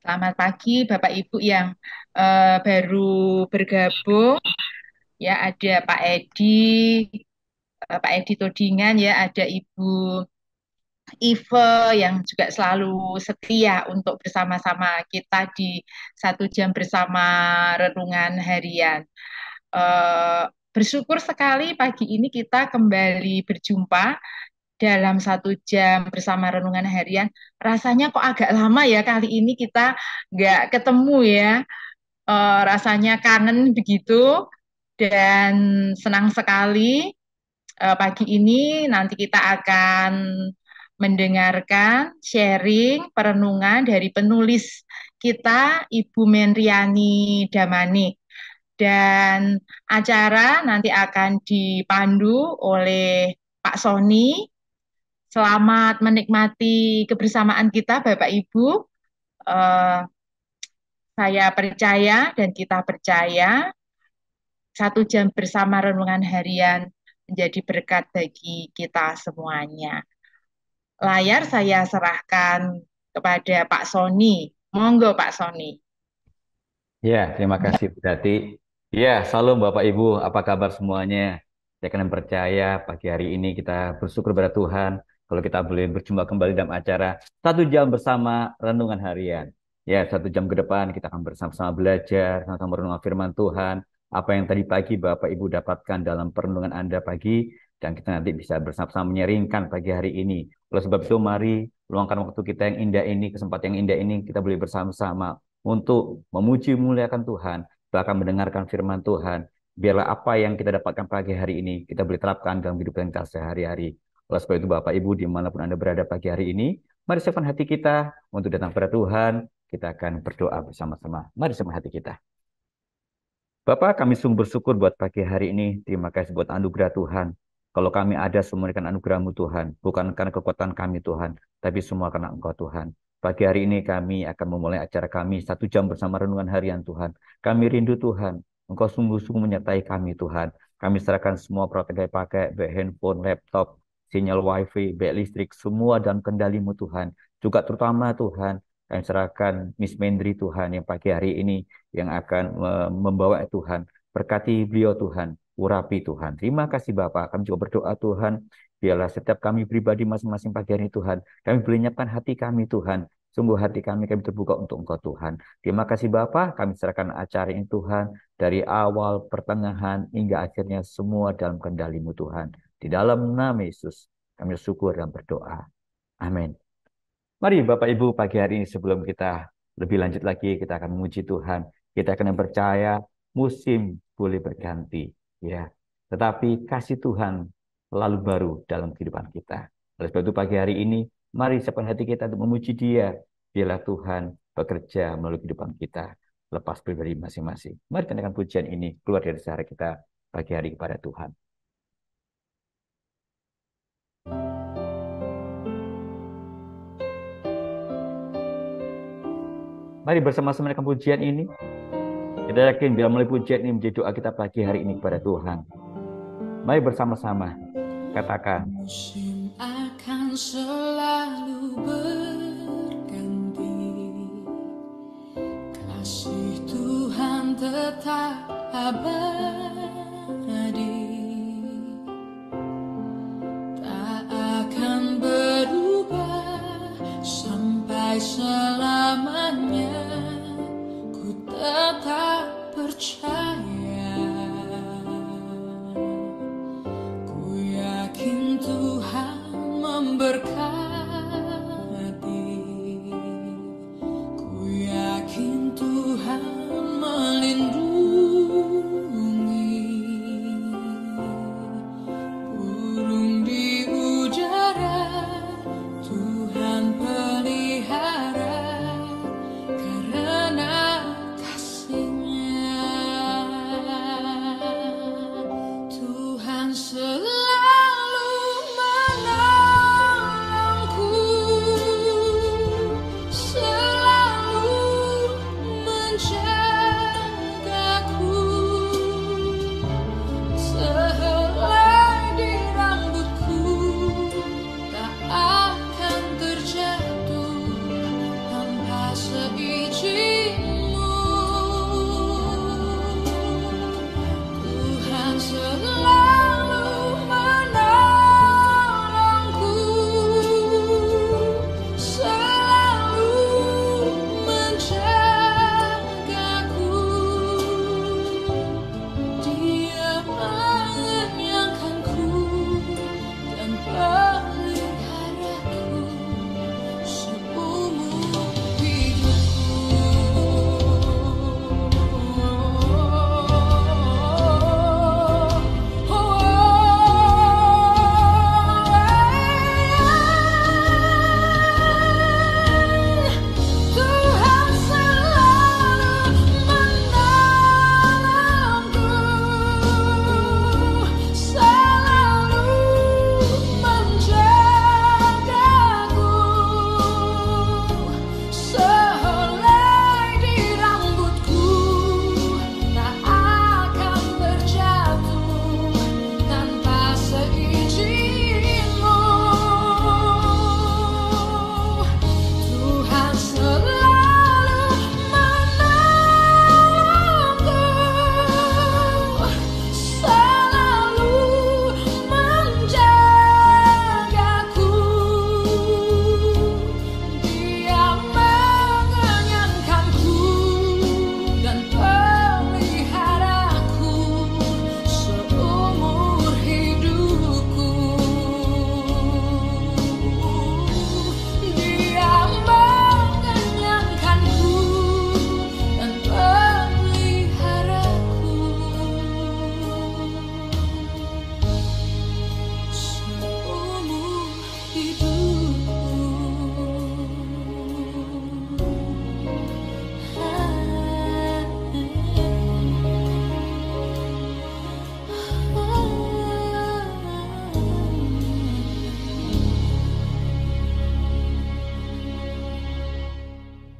Selamat pagi Bapak Ibu yang baru bergabung. Ya, ada Pak Edi Todingan ya, ada Ibu Ive yang juga selalu setia untuk bersama-sama kita di 1 jam bersama renungan harian. Bersyukur sekali pagi ini kita kembali berjumpa dalam 1 jam bersama renungan harian. Rasanya kok agak lama ya kali ini kita nggak ketemu ya. Rasanya kangen begitu dan senang sekali pagi ini nanti kita akan mendengarkan sharing perenungan dari penulis kita Ibu Menriani Damani dan acara nanti akan dipandu oleh Pak Sony. Selamat menikmati kebersamaan kita Bapak Ibu. Eh, saya percaya dan kita percaya 1 jam bersama renungan harian menjadi berkat bagi kita semuanya. Layar saya serahkan kepada Pak Sony. Monggo Pak Sony. Ya, terima kasih Bu Dati. Ya, salam Bapak Ibu, apa kabar semuanya? Saya akan percaya pagi hari ini kita bersyukur pada Tuhan kalau kita boleh berjumpa kembali dalam acara 1 jam bersama renungan harian. Ya, 1 jam ke depan kita akan bersama-sama belajar, sama-sama merenungkan firman Tuhan. Apa yang tadi pagi Bapak Ibu dapatkan dalam perenungan Anda pagi, dan kita nanti bisa bersama-sama menyeringkan pagi hari ini. Oleh sebab itu, mari luangkan waktu kita yang indah ini, kesempatan yang indah ini, kita boleh bersama-sama untuk memuji memuliakan Tuhan, bahkan mendengarkan firman Tuhan. Biarlah apa yang kita dapatkan pagi hari ini, kita boleh terapkan dalam kehidupan kita sehari-hari. Oleh sebab itu Bapak Ibu, dimanapun Anda berada pagi hari ini, mari siapkan hati kita untuk datang pada Tuhan. Kita akan berdoa bersama-sama. Mari siapkan hati kita. Bapak, kami sungguh bersyukur buat pagi hari ini. Terima kasih buat anugerah Tuhan. Kalau kami ada semua dengan anugerah-Mu Tuhan, bukan karena kekuatan kami Tuhan, tapi semua karena Engkau Tuhan. Pagi hari ini kami akan memulai acara kami 1 jam bersama renungan harian Tuhan. Kami rindu Tuhan, Engkau sungguh-sungguh menyertai kami Tuhan. Kami serahkan semua peralatan yang pakai, baik handphone, laptop, sinyal wifi, baik listrik, semua dalam kendali-Mu Tuhan. Juga terutama Tuhan, kami serahkan Miss Mendri Tuhan yang pagi hari ini yang akan membawa Tuhan. Berkati beliau Tuhan, urapi Tuhan. Terima kasih Bapak. Kami juga berdoa Tuhan, biarlah setiap kami pribadi masing-masing pagi hari ini Tuhan, kami boleh menyiapkan hati kami Tuhan. Sungguh hati kami terbuka untuk Engkau Tuhan. Terima kasih Bapak, kami serahkan acara ini Tuhan, dari awal, pertengahan, hingga akhirnya semua dalam kendali-Mu Tuhan. Di dalam nama Yesus, kami bersyukur dan berdoa. Amin. Mari Bapak Ibu pagi hari ini sebelum kita lebih lanjut lagi, kita akan memuji Tuhan. Kita akan percaya musim boleh berganti, ya. Tetapi kasih Tuhan selalu baru dalam kehidupan kita. Oleh sebab itu pagi hari ini, mari siapkan hati kita untuk memuji Dia. Biarlah Tuhan bekerja melalui kehidupan kita, lepas pribadi masing-masing. Mari kenaikan pujian ini keluar dari sehari kita pagi hari kepada Tuhan. Mari bersama-sama dengan pujian ini. Kita yakin bila melalui pujian ini menjadi doa kita pagi hari ini kepada Tuhan. Mari bersama-sama katakan. Musim akan selalu berganti, kasih Tuhan tetap abadi, tak akan berubah sampai selamanya. Ku tetap percaya, ku yakin Tuhan memberkati, ku yakin Tuhan melindungi.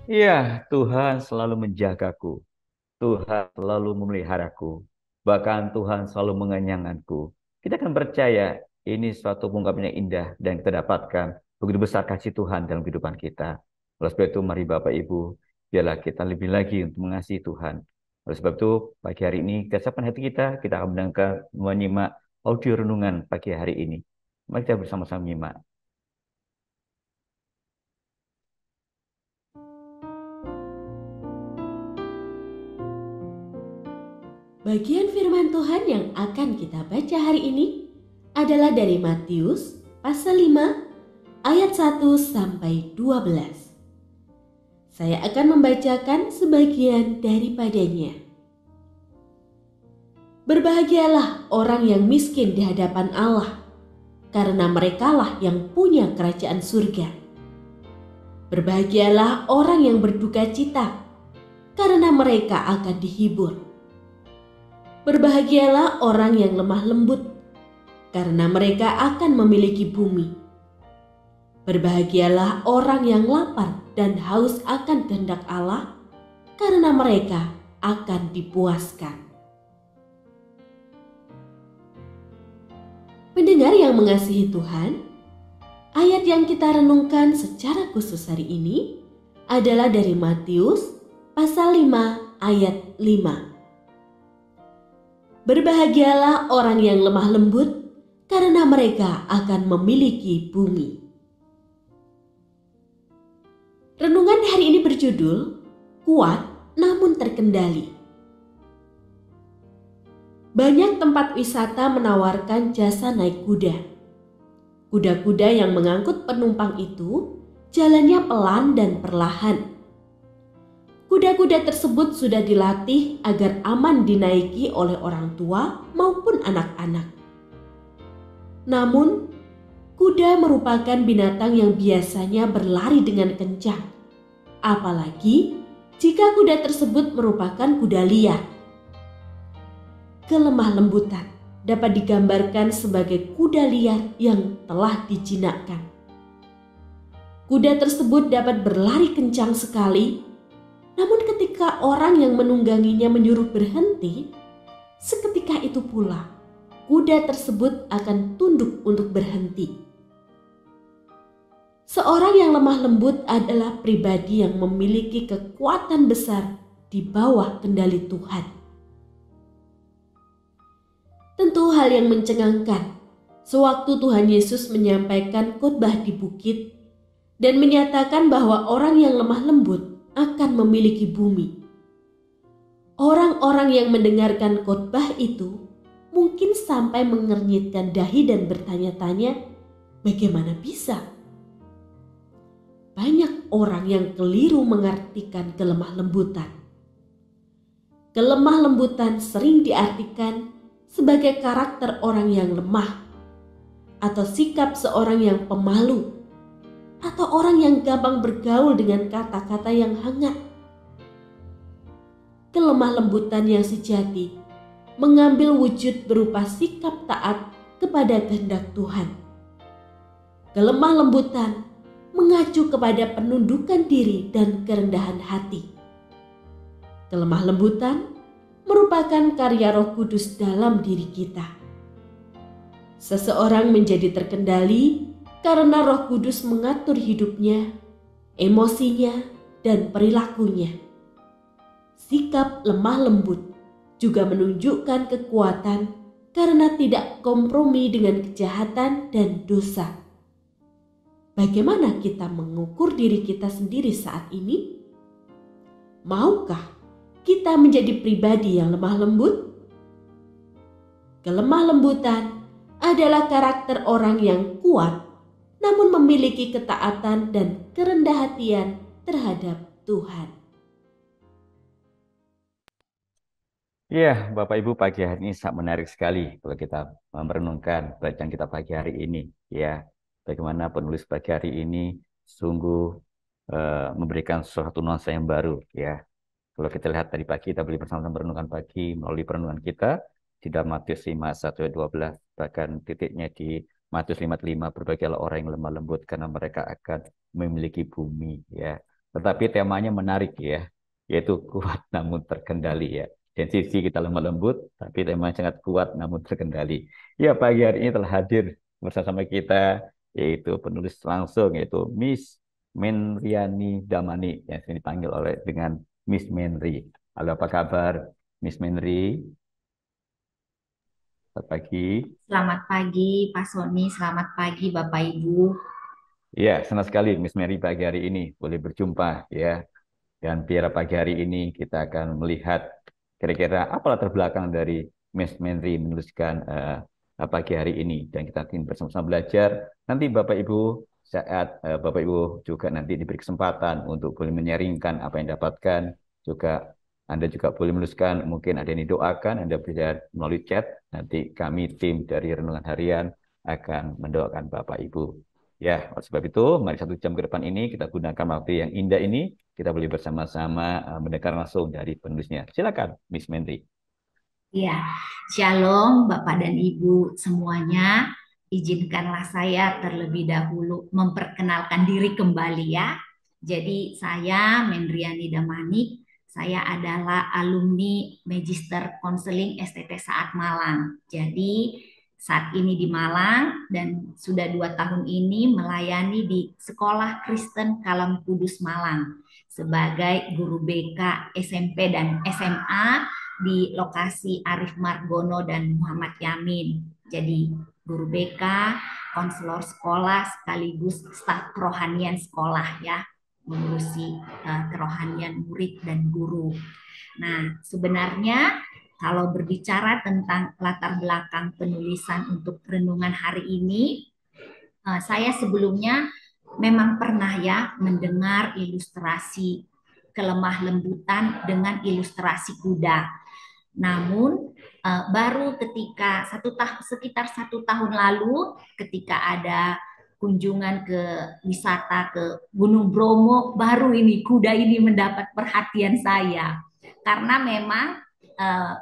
Iya, Tuhan selalu menjagaku. Tuhan selalu memeliharaku. Bahkan Tuhan selalu mengenyangkanku. Kita akan percaya ini suatu ungkapan yang indah dan kita dapatkan begitu besar kasih Tuhan dalam kehidupan kita. Oleh sebab itu, mari Bapak Ibu, biarlah kita lebih lagi untuk mengasihi Tuhan. Oleh sebab itu, pagi hari ini, kesiapan hati kita akan mendengar, menyimak audio renungan pagi hari ini. Mari kita bersama-sama menyimak. Bagian firman Tuhan yang akan kita baca hari ini adalah dari Matius pasal 5 ayat 1 sampai 12. Saya akan membacakan sebagian daripadanya. Berbahagialah orang yang miskin di hadapan Allah, karena merekalah yang punya kerajaan surga. Berbahagialah orang yang berduka cita, karena mereka akan dihibur. Berbahagialah orang yang lemah lembut, karena mereka akan memiliki bumi. Berbahagialah orang yang lapar dan haus akan kehendak Allah, karena mereka akan dipuaskan. Pendengar yang mengasihi Tuhan, ayat yang kita renungkan secara khusus hari ini adalah dari Matius pasal 5 ayat 5. Berbahagialah orang yang lemah lembut, karena mereka akan memiliki bumi. Renungan hari ini berjudul Kuat Namun Terkendali. Banyak tempat wisata menawarkan jasa naik kuda. Kuda-kuda yang mengangkut penumpang itu jalannya pelan dan perlahan. Kuda-kuda tersebut sudah dilatih agar aman dinaiki oleh orang tua maupun anak-anak. Namun, kuda merupakan binatang yang biasanya berlari dengan kencang, apalagi jika kuda tersebut merupakan kuda liar. Kelemah lembutan dapat digambarkan sebagai kuda liar yang telah dijinakkan. Kuda tersebut dapat berlari kencang sekali. Namun ketika orang yang menungganginya menyuruh berhenti, seketika itu pula kuda tersebut akan tunduk untuk berhenti. Seorang yang lemah lembut adalah pribadi yang memiliki kekuatan besar di bawah kendali Tuhan. Tentu hal yang mencengangkan sewaktu Tuhan Yesus menyampaikan khotbah di bukit dan menyatakan bahwa orang yang lemah lembut akan memiliki bumi. Orang-orang yang mendengarkan khotbah itu mungkin sampai mengernyitkan dahi dan bertanya-tanya, bagaimana bisa? Banyak orang yang keliru mengartikan kelemah lembutan. Kelemah lembutan sering diartikan sebagai karakter orang yang lemah, atau sikap seorang yang pemalu, atau orang yang gampang bergaul dengan kata-kata yang hangat. Kelemah lembutan yang sejati mengambil wujud berupa sikap taat kepada kehendak Tuhan. Kelemah lembutan mengacu kepada penundukan diri dan kerendahan hati. Kelemah lembutan merupakan karya Roh Kudus dalam diri kita. Seseorang menjadi terkendali karena Roh Kudus mengatur hidupnya, emosinya, dan perilakunya. Sikap lemah lembut juga menunjukkan kekuatan karena tidak kompromi dengan kejahatan dan dosa. Bagaimana kita mengukur diri kita sendiri saat ini? Maukah kita menjadi pribadi yang lemah lembut? Kelemah lembutan adalah karakter orang yang kuat namun memiliki ketaatan dan kerendah hatian terhadap Tuhan. Ya, Bapak Ibu, pagi hari ini sangat menarik sekali kalau kita merenungkan bacaan kita pagi hari ini. Ya, bagaimana penulis pagi hari ini sungguh memberikan sesuatu nuansa yang baru. Ya, kalau kita lihat tadi pagi kita boleh bersama-sama merenungkan pagi melalui perenungan kita di dalam Matius 5, 1-12, bahkan titiknya di Matius 5:5, berbahagialah orang yang lemah lembut karena mereka akan memiliki bumi. Ya, tetapi temanya menarik ya, yaitu kuat namun terkendali ya. Dan sisi kita lemah lembut, tapi temanya sangat kuat namun terkendali. Ya, pagi hari ini telah hadir bersama kita, yaitu penulis langsung, yaitu Miss Menriani Damani, yang sering dipanggil oleh dengan Miss Menri. Halo, apa kabar, Miss Menri? Selamat pagi. Selamat pagi, Pak Sony. Selamat pagi, Bapak Ibu. Ya, senang sekali Miss Mary pagi hari ini boleh berjumpa ya. Dan biar pagi hari ini kita akan melihat kira-kira apa latar belakang dari Miss Mary menuliskan pagi hari ini. Dan kita akan bersama-sama belajar. Nanti Bapak Ibu saat Bapak Ibu juga nanti diberi kesempatan untuk boleh menyaringkan apa yang dapatkan. Juga Anda juga boleh menuliskan, mungkin ada yang didoakan, Anda bisa melalui chat. Nanti kami tim dari Renungan Harian akan mendoakan Bapak Ibu. Ya, oleh sebab itu, mari 1 jam ke depan ini kita gunakan waktu yang indah ini, kita boleh bersama-sama mendengar langsung dari penulisnya. Silakan, Miss Mendri. Ya, Shalom Bapak dan Ibu semuanya. Izinkanlah saya terlebih dahulu memperkenalkan diri kembali ya. Jadi saya Mendriani Damanik, saya adalah alumni Magister Konseling STT Saat Malang. Jadi saat ini di Malang dan sudah 2 tahun ini melayani di Sekolah Kristen Kalam Kudus Malang sebagai guru BK SMP dan SMA di lokasi Arif Margono dan Muhammad Yamin. Jadi guru BK, konselor sekolah sekaligus staf kerohanian sekolah ya, mengurusi kerohanian murid dan guru. Nah, sebenarnya kalau berbicara tentang latar belakang penulisan untuk renungan hari ini, saya sebelumnya memang pernah ya mendengar ilustrasi kelemah lembutan dengan ilustrasi kuda. Namun baru ketika sekitar 1 tahun lalu ketika ada kunjungan ke wisata ke Gunung Bromo, baru ini kuda ini mendapat perhatian saya. Karena memang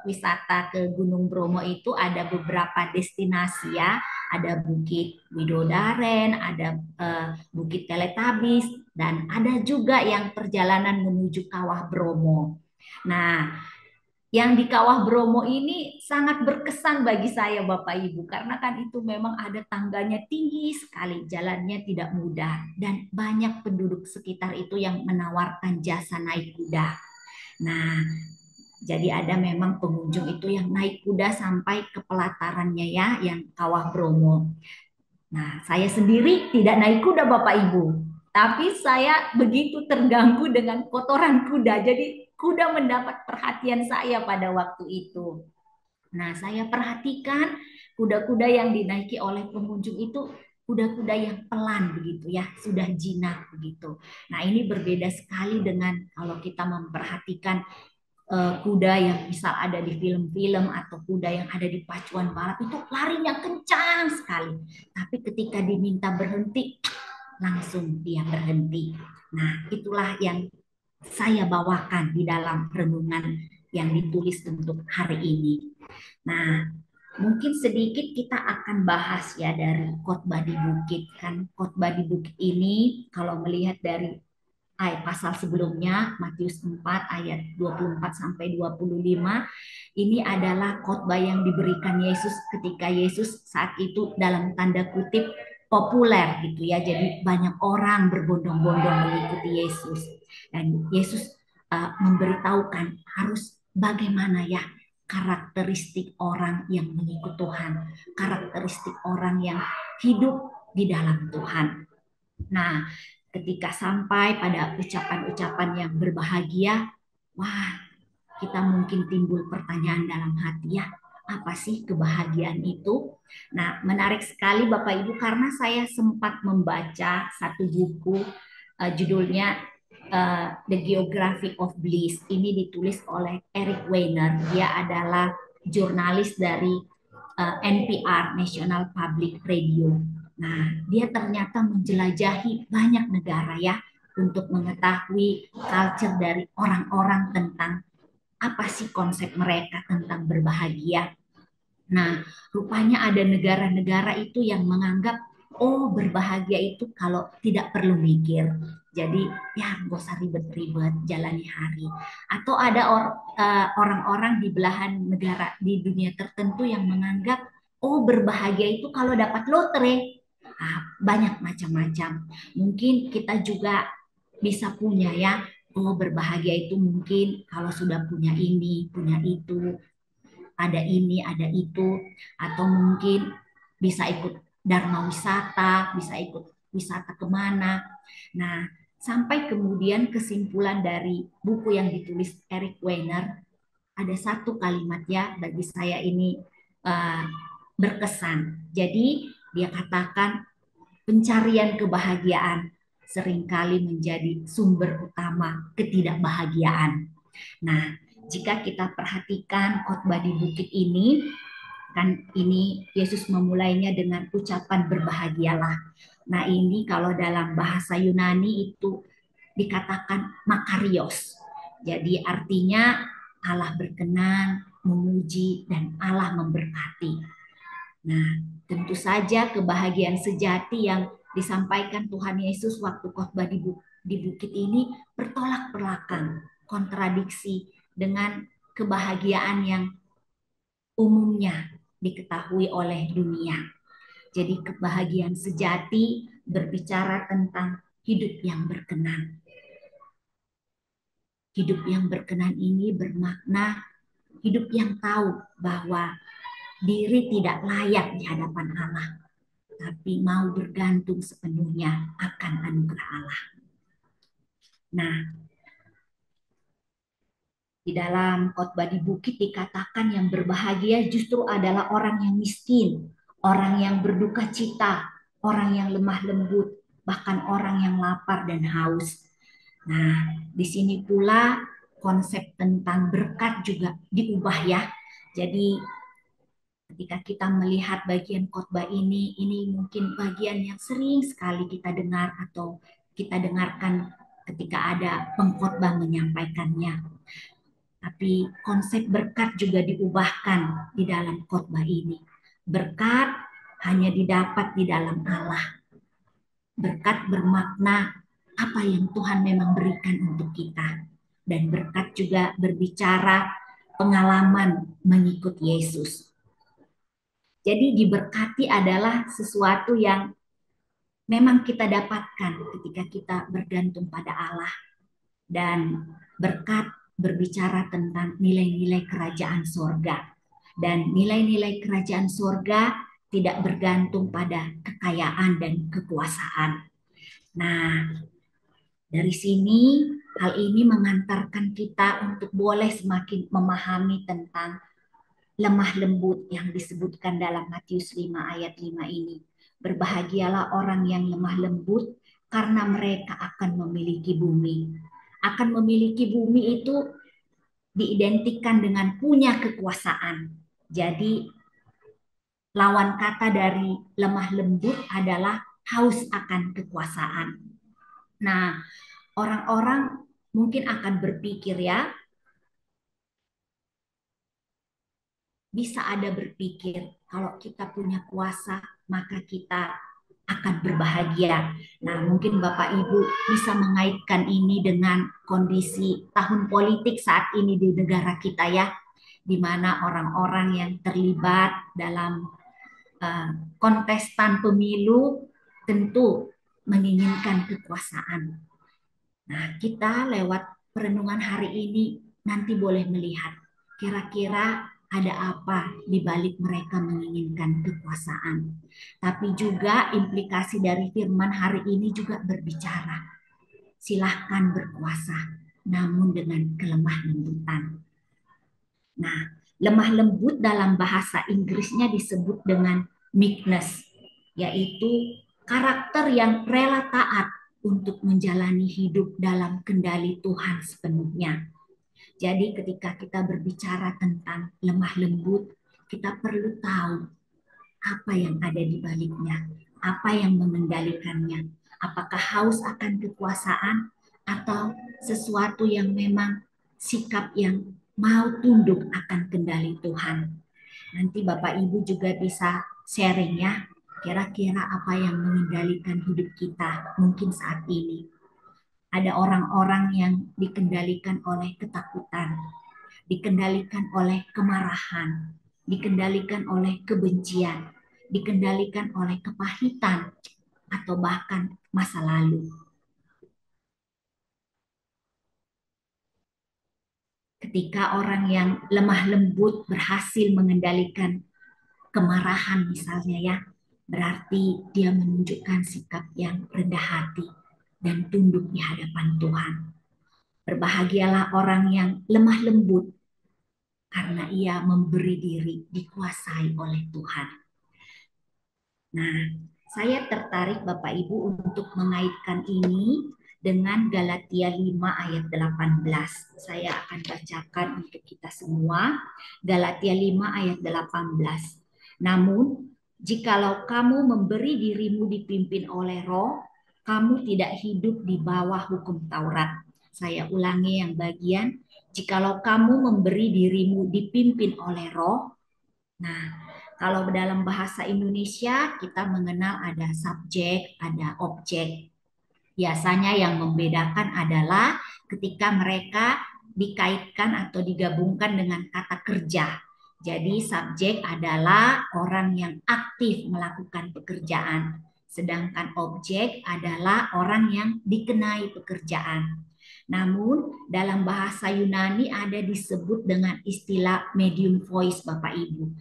wisata ke Gunung Bromo itu ada beberapa destinasi ya, ada Bukit Widodaren, ada Bukit Teletabis, dan ada juga yang perjalanan menuju Kawah Bromo. Nah, yang di Kawah Bromo ini sangat berkesan bagi saya Bapak Ibu, karena kan itu memang ada tangganya tinggi sekali, jalannya tidak mudah, dan banyak penduduk sekitar itu yang menawarkan jasa naik kuda. Nah, jadi ada memang pengunjung itu yang naik kuda sampai ke pelatarannya ya, yang Kawah Bromo. Nah, saya sendiri tidak naik kuda Bapak Ibu, tapi saya begitu terganggu dengan kotoran kuda. Jadi kuda mendapat perhatian saya pada waktu itu. Nah, saya perhatikan kuda-kuda yang dinaiki oleh pengunjung itu kuda-kuda yang pelan begitu ya, sudah jinak begitu. Nah, ini berbeda sekali dengan kalau kita memperhatikan kuda yang misal ada di film-film atau kuda yang ada di pacuan balap itu larinya kencang sekali. Tapi ketika diminta berhenti, langsung dia berhenti. Nah, itulah yang saya bawakan di dalam renungan yang ditulis untuk hari ini. Nah, mungkin sedikit kita akan bahas ya dari khotbah di bukit. Kan khotbah di bukit ini kalau melihat dari pasal sebelumnya Matius 4 ayat 24 sampai 25 ini adalah khotbah yang diberikan Yesus ketika Yesus saat itu dalam tanda kutip populer gitu ya. Jadi banyak orang berbondong-bondong mengikuti Yesus. Dan Yesus memberitahukan harus bagaimana ya karakteristik orang yang mengikut Tuhan, karakteristik orang yang hidup di dalam Tuhan. Nah, ketika sampai pada ucapan-ucapan yang berbahagia, wah, kita mungkin timbul pertanyaan dalam hati ya, apa sih kebahagiaan itu? Nah, menarik sekali Bapak Ibu karena saya sempat membaca satu buku judulnya The Geography of Bliss. Ini ditulis oleh Eric Weiner. Dia adalah jurnalis dari NPR, National Public Radio. Nah, dia ternyata menjelajahi banyak negara ya untuk mengetahui culture dari orang-orang tentang apa sih konsep mereka tentang berbahagia. Nah, rupanya ada negara-negara itu yang menganggap, oh berbahagia itu kalau tidak perlu mikir. Jadi ya gak usah ribet-ribet jalani hari. Atau ada orang-orang di belahan negara di dunia tertentu yang menganggap oh berbahagia itu kalau dapat lotre. Banyak macam-macam. Mungkin kita juga bisa punya ya. Oh berbahagia itu mungkin kalau sudah punya ini, punya itu, ada ini, ada itu, atau mungkin bisa ikut dharma wisata, bisa ikut wisata kemana. Nah, sampai kemudian kesimpulan dari buku yang ditulis Eric Weiner, ada satu kalimat ya bagi saya ini uh, berkesan. Jadi dia katakan pencarian kebahagiaan seringkali menjadi sumber utama ketidakbahagiaan. Nah, jika kita perhatikan khotbah di bukit ini, kan ini Yesus memulainya dengan ucapan berbahagialah. Nah, ini kalau dalam bahasa Yunani itu dikatakan makarios. Jadi artinya Allah berkenan, memuji, dan Allah memberkati. Nah, tentu saja kebahagiaan sejati yang disampaikan Tuhan Yesus waktu khotbah di bukit ini bertolak belakang, kontradiksi dengan kebahagiaan yang umumnya diketahui oleh dunia. Jadi kebahagiaan sejati berbicara tentang hidup yang berkenan. Hidup yang berkenan ini bermakna hidup yang tahu bahwa diri tidak layak di hadapan Allah, tapi mau bergantung sepenuhnya akan anugerah Allah. Nah, di dalam khotbah di bukit dikatakan yang berbahagia justru adalah orang yang miskin, orang yang berduka cita, orang yang lemah lembut, bahkan orang yang lapar dan haus. Nah, di sini pula konsep tentang berkat juga diubah ya. Jadi ketika kita melihat bagian khotbah ini mungkin bagian yang sering sekali kita dengar atau kita dengarkan ketika ada pengkhotbah menyampaikannya. Tapi konsep berkat juga diubahkan di dalam khotbah ini. Berkat hanya didapat di dalam Allah. Berkat bermakna apa yang Tuhan memang berikan untuk kita. Dan berkat juga berbicara pengalaman mengikut Yesus. Jadi diberkati adalah sesuatu yang memang kita dapatkan ketika kita bergantung pada Allah. Dan berkat berbicara tentang nilai-nilai kerajaan sorga. Dan nilai-nilai kerajaan sorga tidak bergantung pada kekayaan dan kekuasaan. Nah, dari sini hal ini mengantarkan kita untuk boleh semakin memahami tentang lemah lembut yang disebutkan dalam Matius 5 ayat 5 ini. Berbahagialah orang yang lemah lembut karena mereka akan memiliki bumi. Akan memiliki bumi itu diidentikan dengan punya kekuasaan. Jadi lawan kata dari lemah lembut adalah haus akan kekuasaan. Nah, orang-orang mungkin akan berpikir ya, bisa ada berpikir kalau kita punya kuasa maka kita akan berbahagia. Nah, mungkin Bapak Ibu bisa mengaitkan ini dengan kondisi tahun politik saat ini di negara kita ya, di mana orang-orang yang terlibat dalam kontestan pemilu tentu menginginkan kekuasaan. Nah, kita lewat perenungan hari ini nanti boleh melihat kira-kira ada apa di balik mereka menginginkan kekuasaan. Tapi juga implikasi dari firman hari ini juga berbicara. Silahkan berkuasa, namun dengan kelemah lembutan. Nah, lemah lembut dalam bahasa Inggrisnya disebut dengan meekness, yaitu karakter yang rela taat untuk menjalani hidup dalam kendali Tuhan sepenuhnya. Jadi ketika kita berbicara tentang lemah lembut, kita perlu tahu apa yang ada di baliknya, apa yang mengendalikannya. Apakah haus akan kekuasaan atau sesuatu yang memang sikap yang mau tunduk akan kendali Tuhan. Nanti Bapak Ibu juga bisa sharing ya, kira-kira apa yang mengendalikan hidup kita mungkin saat ini. Ada orang-orang yang dikendalikan oleh ketakutan, dikendalikan oleh kemarahan, dikendalikan oleh kebencian, dikendalikan oleh kepahitan, atau bahkan masa lalu. Ketika orang yang lemah lembut berhasil mengendalikan kemarahan misalnya ya, berarti dia menunjukkan sikap yang rendah hati dan tunduk di hadapan Tuhan. Berbahagialah orang yang lemah lembut karena ia memberi diri dikuasai oleh Tuhan. Nah, saya tertarik Bapak Ibu untuk mengaitkan ini dengan Galatia 5 ayat 18. Saya akan bacakan untuk kita semua. Galatia 5 ayat 18. Namun, jikalau kamu memberi dirimu dipimpin oleh Roh, kamu tidak hidup di bawah hukum Taurat. Saya ulangi yang bagian, jikalau kamu memberi dirimu dipimpin oleh Roh. Nah, kalau dalam bahasa Indonesia kita mengenal ada subjek, ada objek. Biasanya yang membedakan adalah ketika mereka dikaitkan atau digabungkan dengan kata kerja. Jadi subjek adalah orang yang aktif melakukan pekerjaan, sedangkan objek adalah orang yang dikenai pekerjaan. Namun dalam bahasa Yunani ada disebut dengan istilah medium voice Bapak Ibu.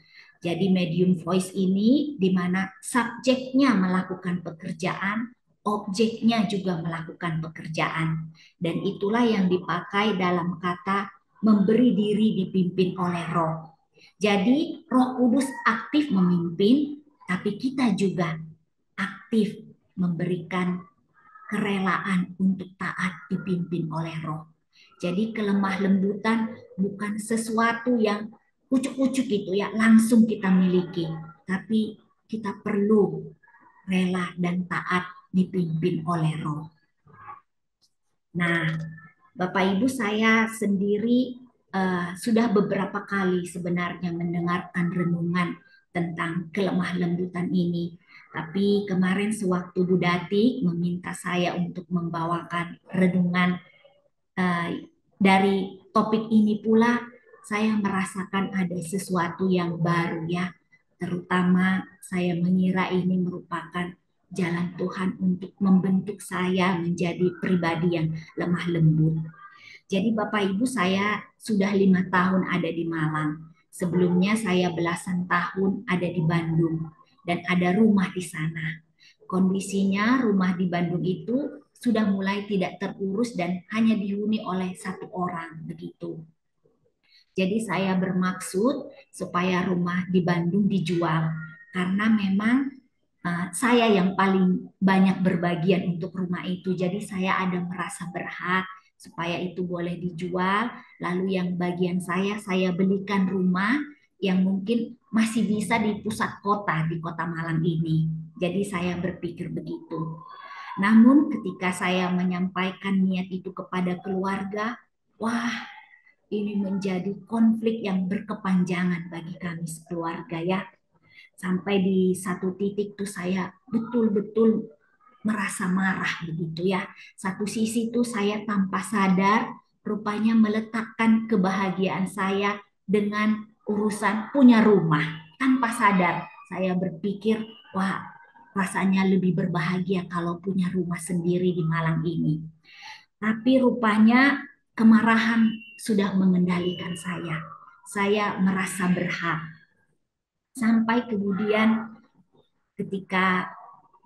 Jadi medium voice ini di mana subjeknya melakukan pekerjaan, objeknya juga melakukan pekerjaan. Dan itulah yang dipakai dalam kata memberi diri dipimpin oleh Roh. Jadi Roh Kudus aktif memimpin, tapi kita juga aktif memberikan kerelaan untuk taat dipimpin oleh Roh. Jadi kelemah lembutan bukan sesuatu yang ucuk-ucuk gitu ya, langsung kita miliki. Tapi kita perlu rela dan taat dipimpin oleh Roh. Nah, Bapak Ibu saya sendiri sudah beberapa kali sebenarnya mendengarkan renungan tentang kelemah lembutan ini. Tapi kemarin sewaktu Bu Dati meminta saya untuk membawakan renungan dari topik ini pula, saya merasakan ada sesuatu yang baru ya. Terutama saya mengira ini merupakan jalan Tuhan untuk membentuk saya menjadi pribadi yang lemah lembut. Jadi Bapak Ibu saya sudah 5 tahun ada di Malang. Sebelumnya saya belasan tahun ada di Bandung dan ada rumah di sana. Kondisinya rumah di Bandung itu sudah mulai tidak terurus dan hanya dihuni oleh satu orang begitu. Jadi saya bermaksud supaya rumah di Bandung dijual karena memang saya yang paling banyak berbagian untuk rumah itu. Jadi saya ada merasa berhak supaya itu boleh dijual. Lalu yang bagian saya belikan rumah yang mungkin masih bisa di pusat kota, di kota Malang ini. Jadi saya berpikir begitu. Namun ketika saya menyampaikan niat itu kepada keluarga, wah ini menjadi konflik yang berkepanjangan bagi kami sekeluarga ya. Sampai di satu titik tuh saya betul-betul merasa marah begitu ya. Satu sisi tuh saya tanpa sadar rupanya meletakkan kebahagiaan saya dengan urusan punya rumah. Tanpa sadar saya berpikir, wah rasanya lebih berbahagia kalau punya rumah sendiri di Malang ini. Tapi rupanya kemarahan sudah mengendalikan saya. Saya merasa berhak. Sampai kemudian ketika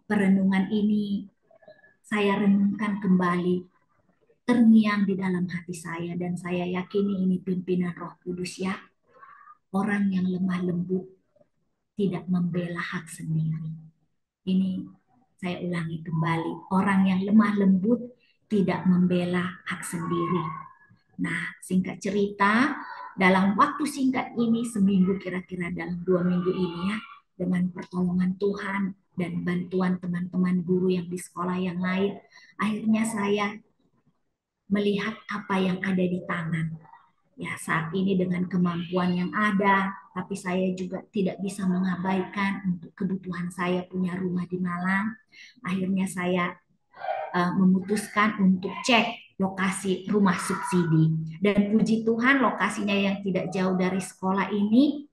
perenungan ini saya renungkan kembali, terngiang di dalam hati saya dan saya yakini ini pimpinan Roh Kudus ya. Orang yang lemah lembut tidak membela hak sendiri. Ini saya ulangi kembali, orang yang lemah lembut tidak membela hak sendiri. Nah, singkat cerita, dalam waktu singkat ini, seminggu kira-kira dalam 2 minggu ini ya, dengan pertolongan Tuhan dan bantuan teman-teman guru yang di sekolah yang lain, akhirnya saya melihat apa yang ada di tangan. Ya, saat ini dengan kemampuan yang ada, tapi saya juga tidak bisa mengabaikan untuk kebutuhan saya punya rumah di Malang. Akhirnya saya memutuskan untuk cek lokasi rumah subsidi. Dan puji Tuhan lokasinya yang tidak jauh dari sekolah ini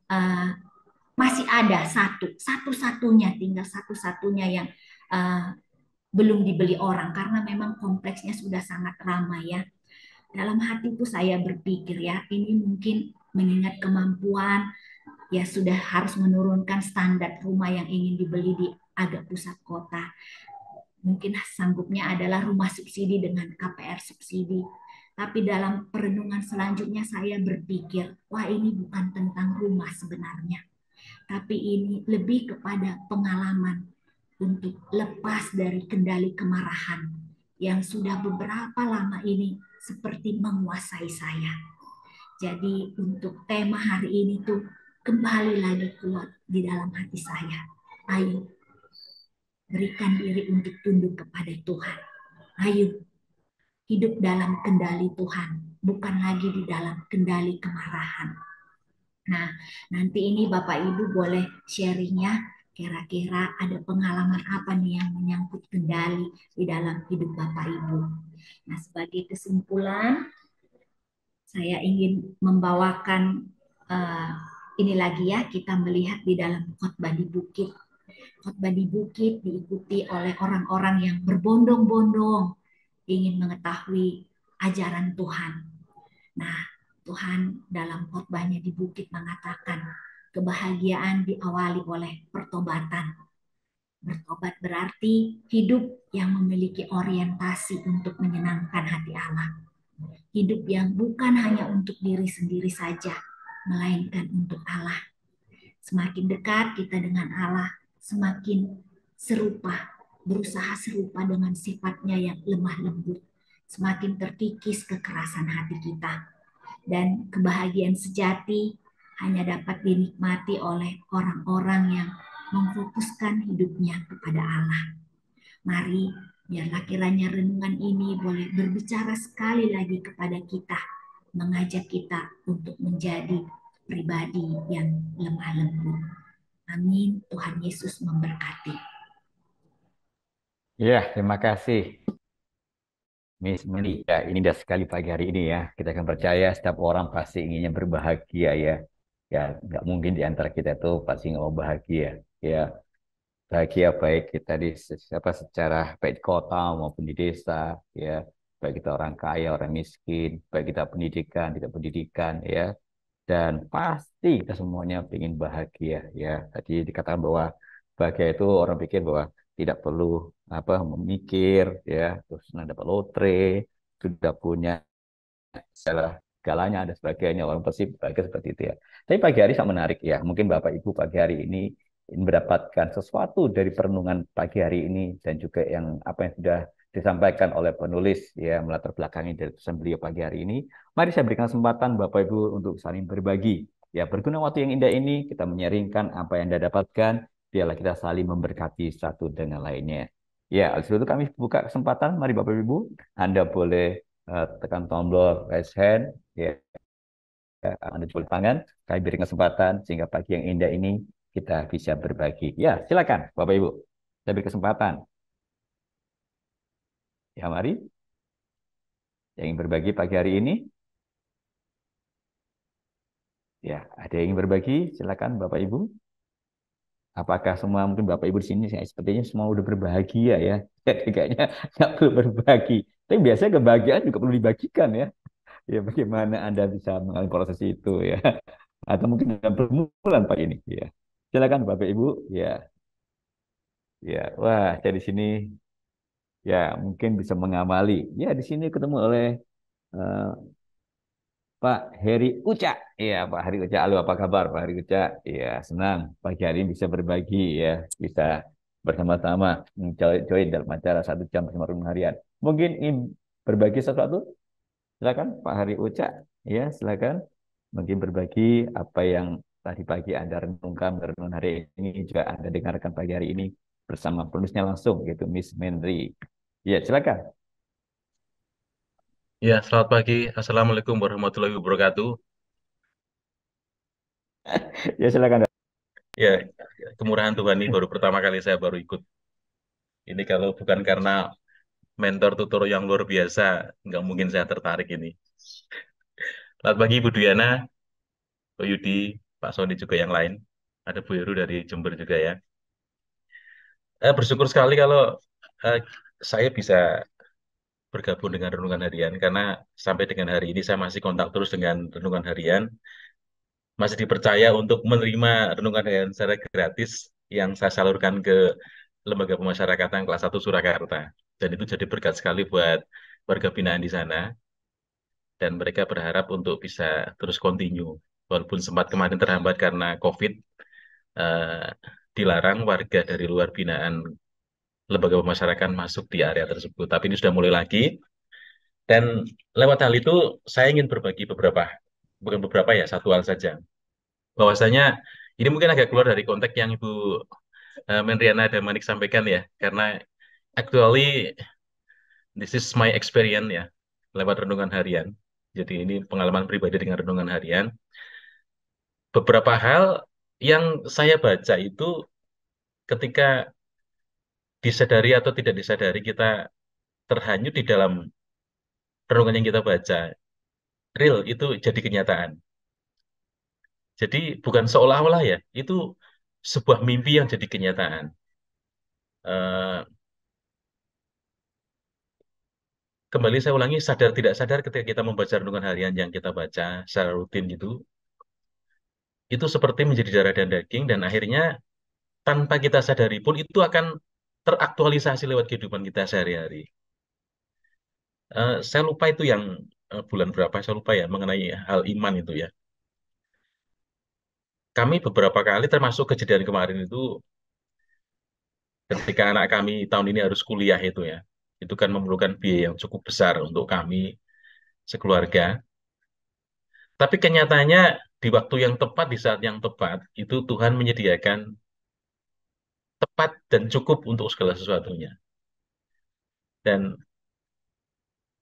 uh, masih ada satu-satunya, tinggal satu-satunya yang uh, belum dibeli orang karena memang kompleksnya sudah sangat ramai ya. Dalam hatiku saya berpikir ya, ini mungkin mengingat kemampuan ya sudah harus menurunkan standar rumah yang ingin dibeli di agak pusat kota. Mungkin sanggupnya adalah rumah subsidi dengan KPR subsidi. Tapi dalam perenungan selanjutnya saya berpikir, wah ini bukan tentang rumah sebenarnya. Tapi ini lebih kepada pengalaman untuk lepas dari kendali kemarahan yang sudah beberapa lama ini seperti menguasai saya. Jadi untuk tema hari ini tuh kembali lagi kuat di dalam hati saya. Ayo berikan diri untuk tunduk kepada Tuhan. Ayo hidup dalam kendali Tuhan, bukan lagi di dalam kendali kemarahan. Nah, nanti ini Bapak Ibu boleh sharingnya kira-kira ada pengalaman apa nih yang menyangkut kendali di dalam hidup Bapak Ibu. Nah, sebagai kesimpulan, saya ingin membawakan ini lagi ya, kita melihat di dalam khotbah di bukit. Khotbah di bukit diikuti oleh orang-orang yang berbondong-bondong ingin mengetahui ajaran Tuhan. Nah, Tuhan dalam khotbahnya di bukit mengatakan kebahagiaan diawali oleh pertobatan. Bertobat berarti hidup yang memiliki orientasi untuk menyenangkan hati Allah. Hidup yang bukan hanya untuk diri sendiri saja, melainkan untuk Allah. Semakin dekat kita dengan Allah, semakin serupa, berusaha serupa dengan sifatnya yang lemah lembut. Semakin terkikis kekerasan hati kita. Dan kebahagiaan sejati hanya dapat dinikmati oleh orang-orang yang memfokuskan hidupnya kepada Allah. Mari biarlah kiranya renungan ini boleh berbicara sekali lagi kepada kita, mengajak kita untuk menjadi pribadi yang lemah lembut. Amin. Tuhan Yesus memberkati. Ya, terima kasih Miss Meli. Ya, ini indah sekali pagi hari ini ya. Kita akan percaya setiap orang pasti inginnya berbahagia ya. Ya, nggak mungkin di antara kita itu pasti nggak mau bahagia. Ya, bahagia baik kita di secara baik di kota maupun di desa ya, baik kita orang kaya orang miskin, baik kita pendidikan tidak pendidikan ya, dan pasti kita semuanya ingin bahagia ya. Tadi dikatakan bahwa bahagia itu orang pikir bahwa tidak perlu memikir ya, terus dapat lotre, sudah punya segala galanya ada sebagainya, orang pasti bahagia seperti itu ya. Tapi pagi hari sangat menarik ya, mungkin Bapak Ibu pagi hari ini mendapatkan sesuatu dari perenungan pagi hari ini dan juga yang apa yang sudah disampaikan oleh penulis ya melatar belakangi dari tulisan beliau pagi hari ini. Mari saya berikan kesempatan Bapak Ibu untuk saling berbagi. Ya, berguna waktu yang indah ini kita menyaringkan apa yang Anda dapatkan, biarlah kita saling memberkati satu dengan lainnya. Ya, sebelum itu kami buka kesempatan, mari Bapak Ibu, Anda boleh tekan tombol raise hand ya, Anda boleh tangan, kami beri kesempatan sehingga pagi yang indah ini kita bisa berbagi. Ya, silakan Bapak Ibu. Saya beri kesempatan. Ya, mari. Yang ingin berbagi pagi hari ini. Ya, ada yang ingin berbagi? Silakan Bapak Ibu. Apakah semua mungkin Bapak Ibu di sini sepertinya semua udah berbahagia ya. Jadi kayaknya nggak perlu berbagi. Tapi biasanya kebahagiaan juga perlu dibagikan ya. Ya, bagaimana Anda bisa mengalami proses itu ya. Atau mungkin dalam permulaan Pak ini ya. Silakan Bapak Ibu ya. Ya, wah, saya di sini ya mungkin bisa mengamali. Ya, di sini ketemu oleh eh, Pak Heri Uca. Iya, Pak Heri Uca. Halo, apa kabar Pak Heri Uca? Iya, senang pagi hari ini bisa berbagi ya, bisa bersama-sama join dalam acara 1 jam bersama Renungan Harian. Mungkin ingin berbagi sesuatu? Silakan Pak Heri Uca. Ya, silakan. Mungkin berbagi apa yang tadi pagi Anda renungkan renungan hari ini juga Anda dengarkan pagi hari ini bersama penulisnya langsung yaitu Miss Menri. Ya, silakan. Ya, selamat pagi. Assalamualaikum warahmatullahi wabarakatuh. Ya, silakan. Ya, kemurahan Tuhan ini baru pertama kali saya baru ikut. Ini kalau bukan karena mentor tutor yang luar biasa. Nggak mungkin saya tertarik ini. Selamat pagi Bu Duyana, Pak Yudi, Pak Sony juga yang lain. Ada Bu Heru dari Jember juga ya. Bersyukur sekali kalau eh, saya bisa bergabung dengan renungan harian karena sampai dengan hari ini saya masih kontak terus dengan renungan harian, masih dipercaya untuk menerima renungan harian secara gratis yang saya salurkan ke Lembaga Pemasyarakatan kelas 1 Surakarta. Dan itu jadi berkat sekali buat warga binaan di sana dan mereka berharap untuk bisa terus continue. Walaupun sempat kemarin terhambat karena COVID, eh, dilarang warga dari luar binaan lembaga pemasyarakatan masuk di area tersebut. Tapi ini sudah mulai lagi. Dan lewat hal itu saya ingin berbagi bukan beberapa ya, satu hal saja. Bahwasanya ini mungkin agak keluar dari konteks yang Ibu Menriana dan Manik sampaikan ya, karena actually this is my experience ya, lewat renungan harian. Jadi ini pengalaman pribadi dengan renungan harian. Beberapa hal yang saya baca itu ketika disadari atau tidak disadari kita terhanyut di dalam renungan yang kita baca, real itu jadi kenyataan. Jadi bukan seolah-olah ya, itu sebuah mimpi yang jadi kenyataan. Eh, Kembali saya ulangi, sadar tidak sadar ketika kita membaca renungan harian yang kita baca secara rutin gitu, itu seperti menjadi darah dan daging dan akhirnya tanpa kita sadari pun itu akan teraktualisasi lewat kehidupan kita sehari-hari. Saya lupa itu yang bulan berapa, saya lupa ya mengenai hal iman itu ya. Kami beberapa kali termasuk kejadian kemarin itu ketika anak kami tahun ini harus kuliah itu ya. Itu kan memerlukan biaya yang cukup besar untuk kami sekeluarga. Tapi kenyataannya di waktu yang tepat, di saat yang tepat, itu Tuhan menyediakan tepat dan cukup untuk segala sesuatunya. Dan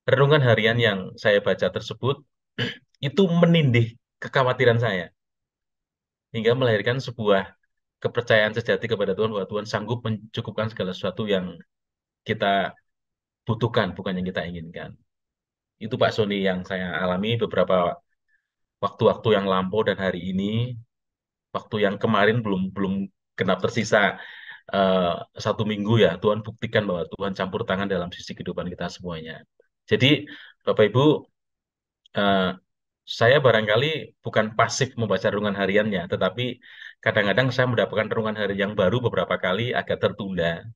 renungan harian yang saya baca tersebut itu menindih kekhawatiran saya hingga melahirkan sebuah kepercayaan sejati kepada Tuhan bahwa Tuhan sanggup mencukupkan segala sesuatu yang kita butuhkan, bukan yang kita inginkan. Itu Pak Sony yang saya alami beberapa waktu-waktu yang lampau dan hari ini, waktu yang kemarin belum belum genap tersisa eh, 1 minggu ya, Tuhan buktikan bahwa Tuhan campur tangan dalam sisi kehidupan kita semuanya. Jadi Bapak Ibu, eh, saya barangkali bukan pasif membaca renungan hariannya, tetapi kadang-kadang saya mendapatkan renungan harian yang baru beberapa kali agak tertunda.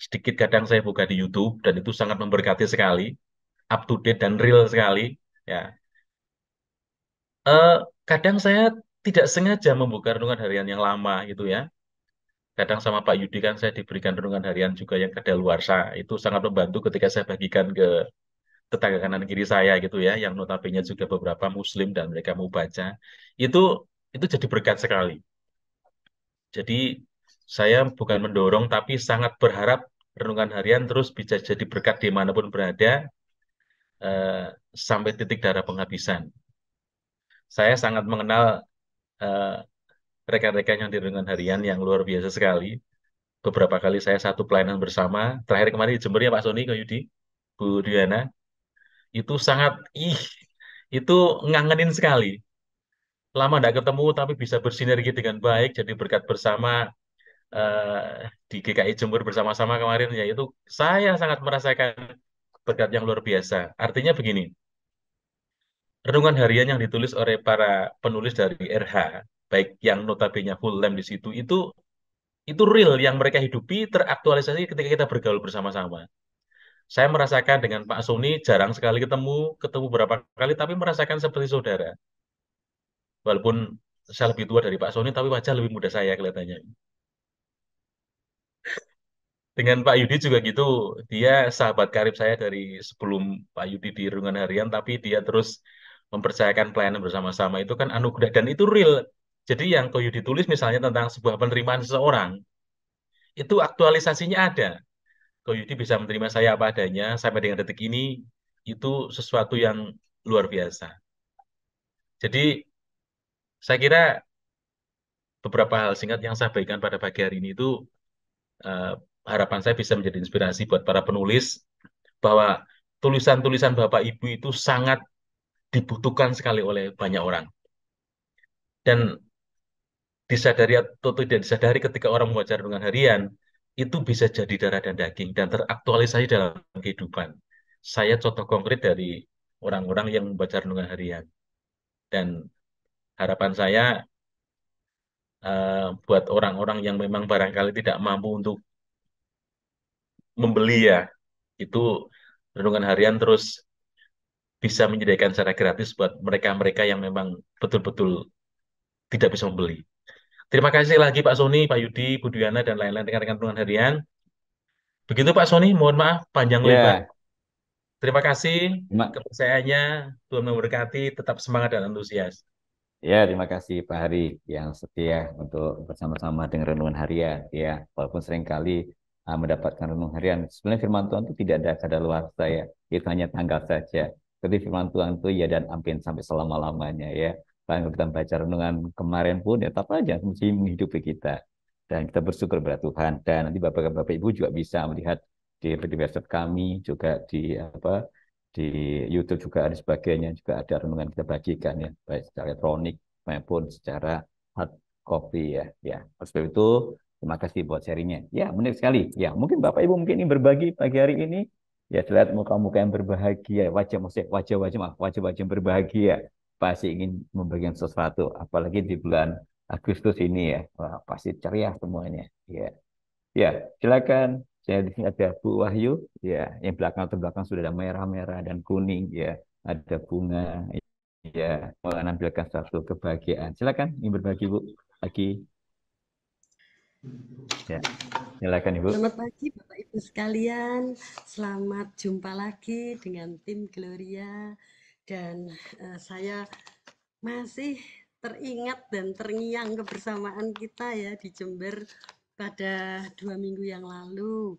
Sedikit kadang saya buka di YouTube dan itu sangat memberkati sekali, up to date dan real sekali. Ya, Eh, kadang saya tidak sengaja membuka renungan harian yang lama gitu ya. Kadang sama Pak Yudi kan saya diberikan renungan harian juga yang kadaluarsa. Itu sangat membantu ketika saya bagikan ke tetangga kanan kiri saya gitu ya, yang notabene juga beberapa Muslim dan mereka mau baca. Itu itu jadi berkat sekali. Jadi saya bukan mendorong tapi sangat berharap renungan harian terus bisa jadi berkat dimanapun berada eh, sampai titik darah penghabisan. Saya sangat mengenal eh, rekan-rekan yang di renungan harian yang luar biasa sekali. Beberapa kali saya satu pelayanan bersama. Terakhir kemarin di Jember ya Pak Sony, Kak Yudi, Bu Diana. Itu sangat, itu ngangenin sekali. Lama tidak ketemu tapi bisa bersinergi dengan baik, jadi berkat bersama di GKI Jember bersama-sama kemarin, yaitu saya sangat merasakan berkat yang luar biasa. Artinya begini, renungan harian yang ditulis oleh para penulis dari RH, baik yang notabene full time di situ, itu real yang mereka hidupi teraktualisasi ketika kita bergaul bersama-sama. Saya merasakan dengan Pak Sony jarang sekali ketemu berapa kali, tapi merasakan seperti saudara. Walaupun saya lebih tua dari Pak Sony, tapi wajah lebih muda saya kelihatannya. Dengan Pak Yudi juga gitu, dia sahabat karib saya dari sebelum Pak Yudi di Rungan Harian, tapi dia terus mempercayakan pelayanan bersama-sama itu kan anugerah dan itu real. Jadi yang Ko Yudi tulis misalnya tentang sebuah penerimaan seseorang, itu aktualisasinya ada. Ko Yudi bisa menerima saya apa adanya sampai dengan detik ini itu sesuatu yang luar biasa. Jadi saya kira beberapa hal singkat yang saya berikan pada pagi hari ini itu harapan saya bisa menjadi inspirasi buat para penulis bahwa tulisan-tulisan Bapak Ibu itu sangat dibutuhkan sekali oleh banyak orang. Dan disadari atau tidak disadari ketika orang membaca renungan harian, itu bisa jadi darah dan daging dan teraktualisasi dalam kehidupan. Saya contoh konkret dari orang-orang yang membaca renungan harian. Dan harapan saya buat orang-orang yang memang barangkali tidak mampu untuk membeli ya, itu renungan harian terus bisa menyediakan secara gratis buat mereka-mereka yang memang betul-betul tidak bisa membeli. Terima kasih lagi Pak Sony, Pak Yudi, Bu Dwiana, dan lain-lain rekan-rekan renungan harian. Begitu Pak Sony, mohon maaf panjang lebar. Ya, Terima kasih terima, kepercayaannya, Tuhan memberkati, tetap semangat dan antusias. ya, terima kasih Pak Hari yang setia untuk bersama-sama dengan renungan harian. Ya, walaupun seringkali mendapatkan renungan harian, sebenarnya firman Tuhan itu tidak ada kadaluarsa ya, itu hanya tanggal saja. Jadi firman Tuhan itu ya dan amin sampai selama-lamanya ya. Bahkan kalau kita baca renungan kemarin pun ya tetap aja mesti menghidupi kita. Dan kita bersyukur kepada Tuhan. Dan nanti Bapak-Bapak Ibu juga bisa melihat di website kami, juga di di YouTube juga ada sebagainya, juga ada renungan kita bagikan ya, baik secara elektronik maupun secara hard copy ya. Ya, oleh sebab itu terima kasih buat sharingnya. Ya, menarik sekali. Ya, mungkin Bapak Ibu mungkin ini berbagi pagi hari ini. Ya, lihat muka-muka yang berbahagia, wajah-wajah yang berbahagia. Pasti ingin membagikan sesuatu, apalagi di bulan Agustus ini ya. Wah, pasti ceria semuanya. Ya. Ya, silakan. Saya di sini ada Bu Wahyu, ya, yang belakang sudah ada merah-merah dan kuning, ya, ada bunga, ya, menampilkan satu kebahagiaan. Silakan, ingin berbagi Bu, lagi, ya, silakan Ibu. Selamat pagi Bapak Ibu sekalian, selamat jumpa lagi dengan tim Gloria dan saya masih teringat dan terngiang kebersamaan kita ya di Jember pada 2 minggu yang lalu.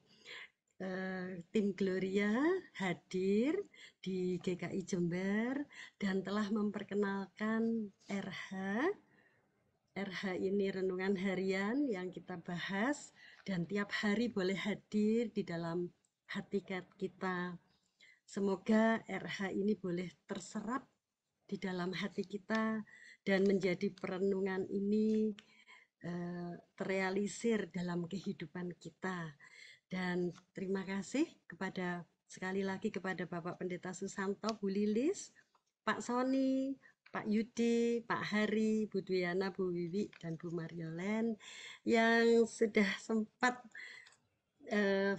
Tim Gloria hadir di GKI Jember dan telah memperkenalkan RH. RH ini renungan harian yang kita bahas dan tiap hari boleh hadir di dalam hati kita. Semoga RH ini boleh terserap di dalam hati kita dan menjadi perenungan ini terrealisir dalam kehidupan kita. Dan terima kasih sekali lagi kepada Bapak Pendeta Susanto, Bu Lilis, Pak Sony, Pak Yudi, Pak Hari, Bu Dwiana, Bu Wiwi, dan Bu Mariolen yang sudah sempat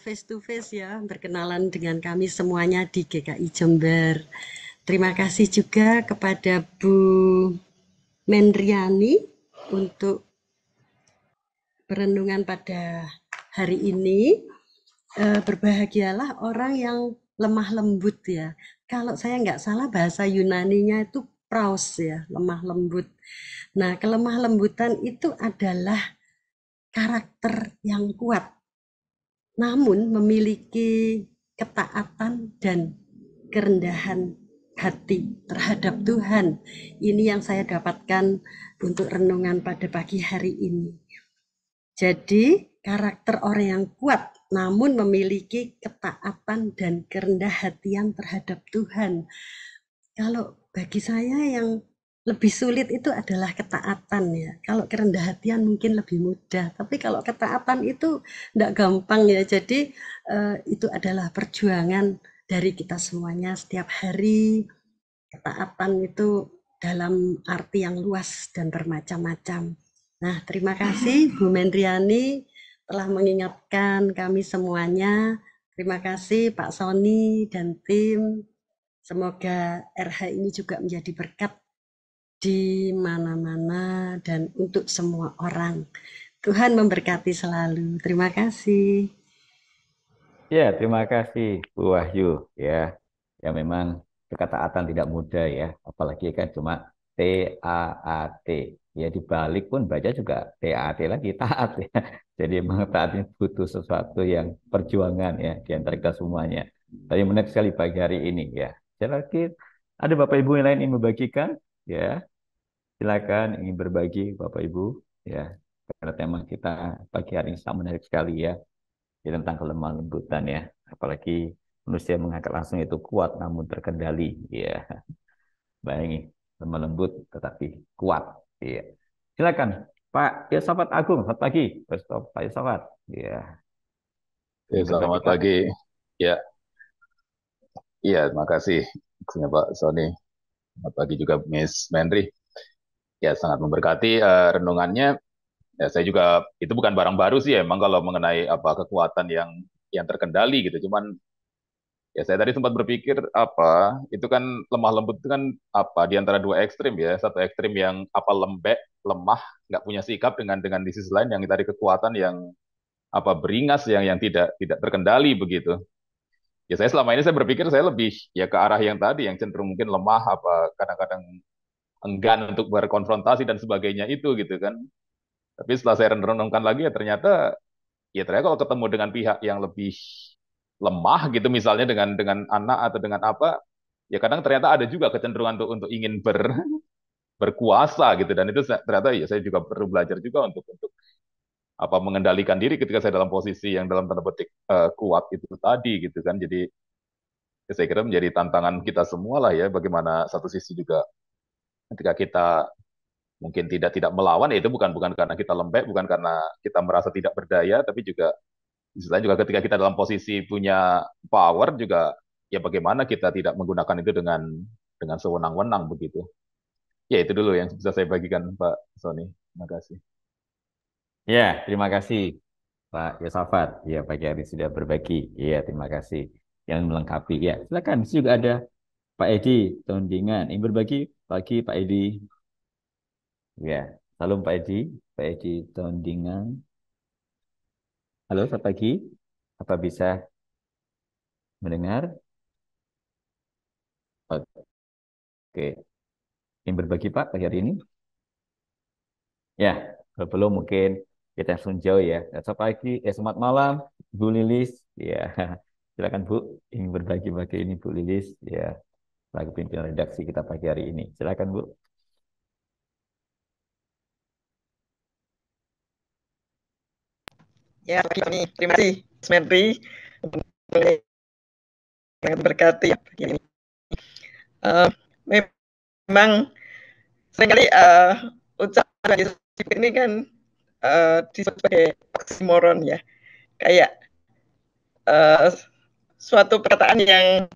face to face ya berkenalan dengan kami semuanya di GKI Jember. Terima kasih juga kepada Bu Mendriani untuk perenungan pada hari ini. Berbahagialah orang yang lemah lembut ya. Kalau saya nggak salah bahasa Yunaninya itu praus ya, lemah lembut. Nah, kelemah lembutan itu adalah karakter yang kuat, namun memiliki ketaatan dan kerendahan hati terhadap Tuhan. Ini yang saya dapatkan untuk renungan pada pagi hari ini. Jadi, karakter orang yang kuat namun memiliki ketaatan dan kerendah hatian terhadap Tuhan. Kalau bagi saya yang lebih sulit itu adalah ketaatan ya. Kalau kerendah hatian mungkin lebih mudah, tapi kalau ketaatan itu enggak gampang ya. Jadi itu adalah perjuangan dari kita semuanya setiap hari. Ketaatan itu dalam arti yang luas dan bermacam-macam. Nah, terima kasih Bu Mendriani telah mengingatkan kami semuanya. Terima kasih Pak Sony dan tim. Semoga RH ini juga menjadi berkat di mana-mana dan untuk semua orang. Tuhan memberkati selalu. Terima kasih. Ya, terima kasih Bu Wahyu, ya, ya memang ketaatan tidak mudah ya, apalagi kan cuma TAAT. Ya dibalik pun baca juga TAT lagi taat ya. Jadi memang taat ini butuh sesuatu yang perjuangan ya di antara kita semuanya. Tapi menarik sekali pagi hari ini ya. Silakan ada Bapak Ibu yang lain ingin membagikan ya. Silakan ingin berbagi Bapak Ibu ya. Karena tema kita pagi hari ini sangat menarik sekali ya. ya tentang kelemah lembutan ya. Apalagi manusia mengangkat langsung itu kuat namun terkendali. Ya, bayangin lemah lembut tetapi kuat. Ya. Silakan Pak Yosafat Agung, selamat pagi. Pak Yosafat. Ya, Oke, ingin berbagi selamat Pak. pagi. Ya, iya, terima kasih. Maksudnya Pak Sony. Selamat pagi juga Miss Mendri. Ya, sangat memberkati renungannya. Ya, saya juga itu bukan barang baru sih emang kalau mengenai apa kekuatan yang terkendali gitu. Cuman ya saya tadi sempat berpikir apa itu kan lemah lembut itu kan apa di antara dua ekstrim ya. Satu ekstrim yang apa lembek, lemah, nggak punya sikap dengan di sisi lain yang tadi kekuatan yang apa beringas yang tidak terkendali begitu. Ya saya selama ini saya berpikir saya lebih ya ke arah yang tadi yang cenderung mungkin lemah apa kadang-kadang enggan untuk berkonfrontasi dan sebagainya itu gitu kan. Tapi setelah saya renungkan lagi ya ternyata kalau ketemu dengan pihak yang lebih lemah gitu misalnya dengan anak atau dengan apa ya kadang ternyata ada juga kecenderungan untuk ingin berkuasa gitu dan itu ternyata ya saya juga perlu belajar juga untuk apa mengendalikan diri ketika saya dalam posisi yang dalam tanda petik kuat itu tadi gitu kan. Jadi ya saya kira menjadi tantangan kita semua lah ya, bagaimana satu sisi juga ketika kita mungkin tidak melawan, ya itu bukan bukan karena kita lembek, bukan karena kita merasa tidak berdaya, tapi juga di sisi lain juga ketika kita dalam posisi punya power juga, ya bagaimana kita tidak menggunakan itu dengan sewenang-wenang begitu. Ya itu dulu yang bisa saya bagikan Pak Sony. Terima kasih. Ya, terima kasih Pak Yosafat. Ya, pagi hari sudah berbagi. Ya, terima kasih yang melengkapi. Ya, silakan. Di sini juga ada Pak Edi Tondingan. Yang berbagi pagi Pak Edi. Ya, salam Pak Edi. Pak Edi Tondingan. Halo, selamat pagi. Apa bisa mendengar? Oke. Yang berbagi Pak pagi hari ini? Ya, kalau belum mungkin kita langsung jauh ya. Selamat pagi, selamat malam, Bu Lilis. Ya, silakan Bu, ingin berbagi pagi ini Bu Lilis. Ya, selaku pimpinan redaksi kita pagi hari ini. Silakan Bu. Ya, Pak terima kasih, Mas Mendri, sangat berkati ya pagi ini. Memang seringkali ucapan Yesus ini kan disebut sebagai oksimoron ya, kayak suatu perkataan yang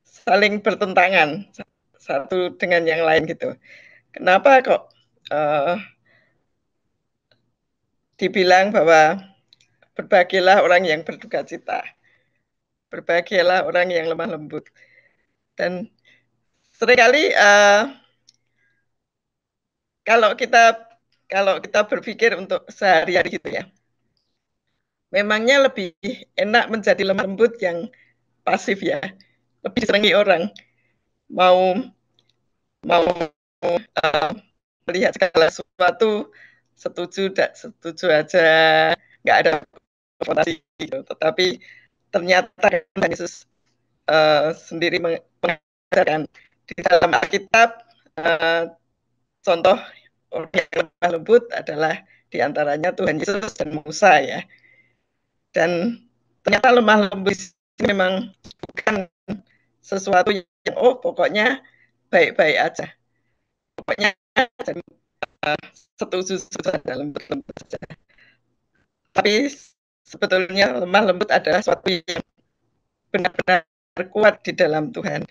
saling bertentangan satu dengan yang lain gitu. Kenapa kok dibilang bahwa berbahagialah orang yang berduka cita, berbahagialah orang yang lemah lembut, dan seringkali kalau kita berpikir untuk sehari-hari gitu ya, memangnya lebih enak menjadi lemah lembut yang pasif ya, lebih disenangi orang, mau melihat segala sesuatu setuju tidak setuju aja, nggak ada konfrontasi gitu. Tetapi ternyata Yesus sendiri mengajarkan di dalam Alkitab contoh orang yang lemah lembut adalah diantaranya Tuhan Yesus dan Musa ya. Dan ternyata lemah lembut ini memang bukan sesuatu yang pokoknya baik-baik aja. Pokoknya setuju saja, lembut-lembut saja. Tapi sebetulnya lemah lembut adalah sesuatu yang benar-benar kuat di dalam Tuhan.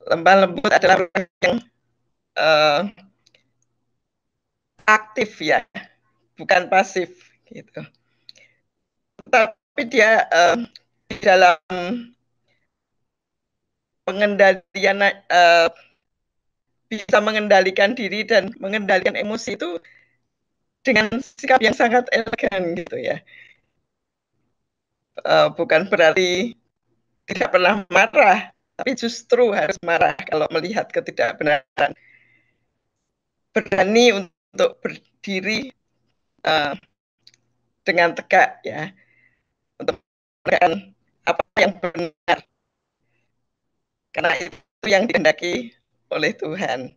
Lemah lembut adalah orang yang aktif ya, bukan pasif gitu. Tapi dia di dalam pengendalian bisa mengendalikan diri dan mengendalikan emosi itu dengan sikap yang sangat elegan gitu ya. Bukan berarti tidak pernah marah, tapi justru harus marah kalau melihat ketidakbenaran. Berani untuk berdiri dengan tegak ya, untuk menegakkan apa yang benar, karena itu yang dikehendaki oleh Tuhan.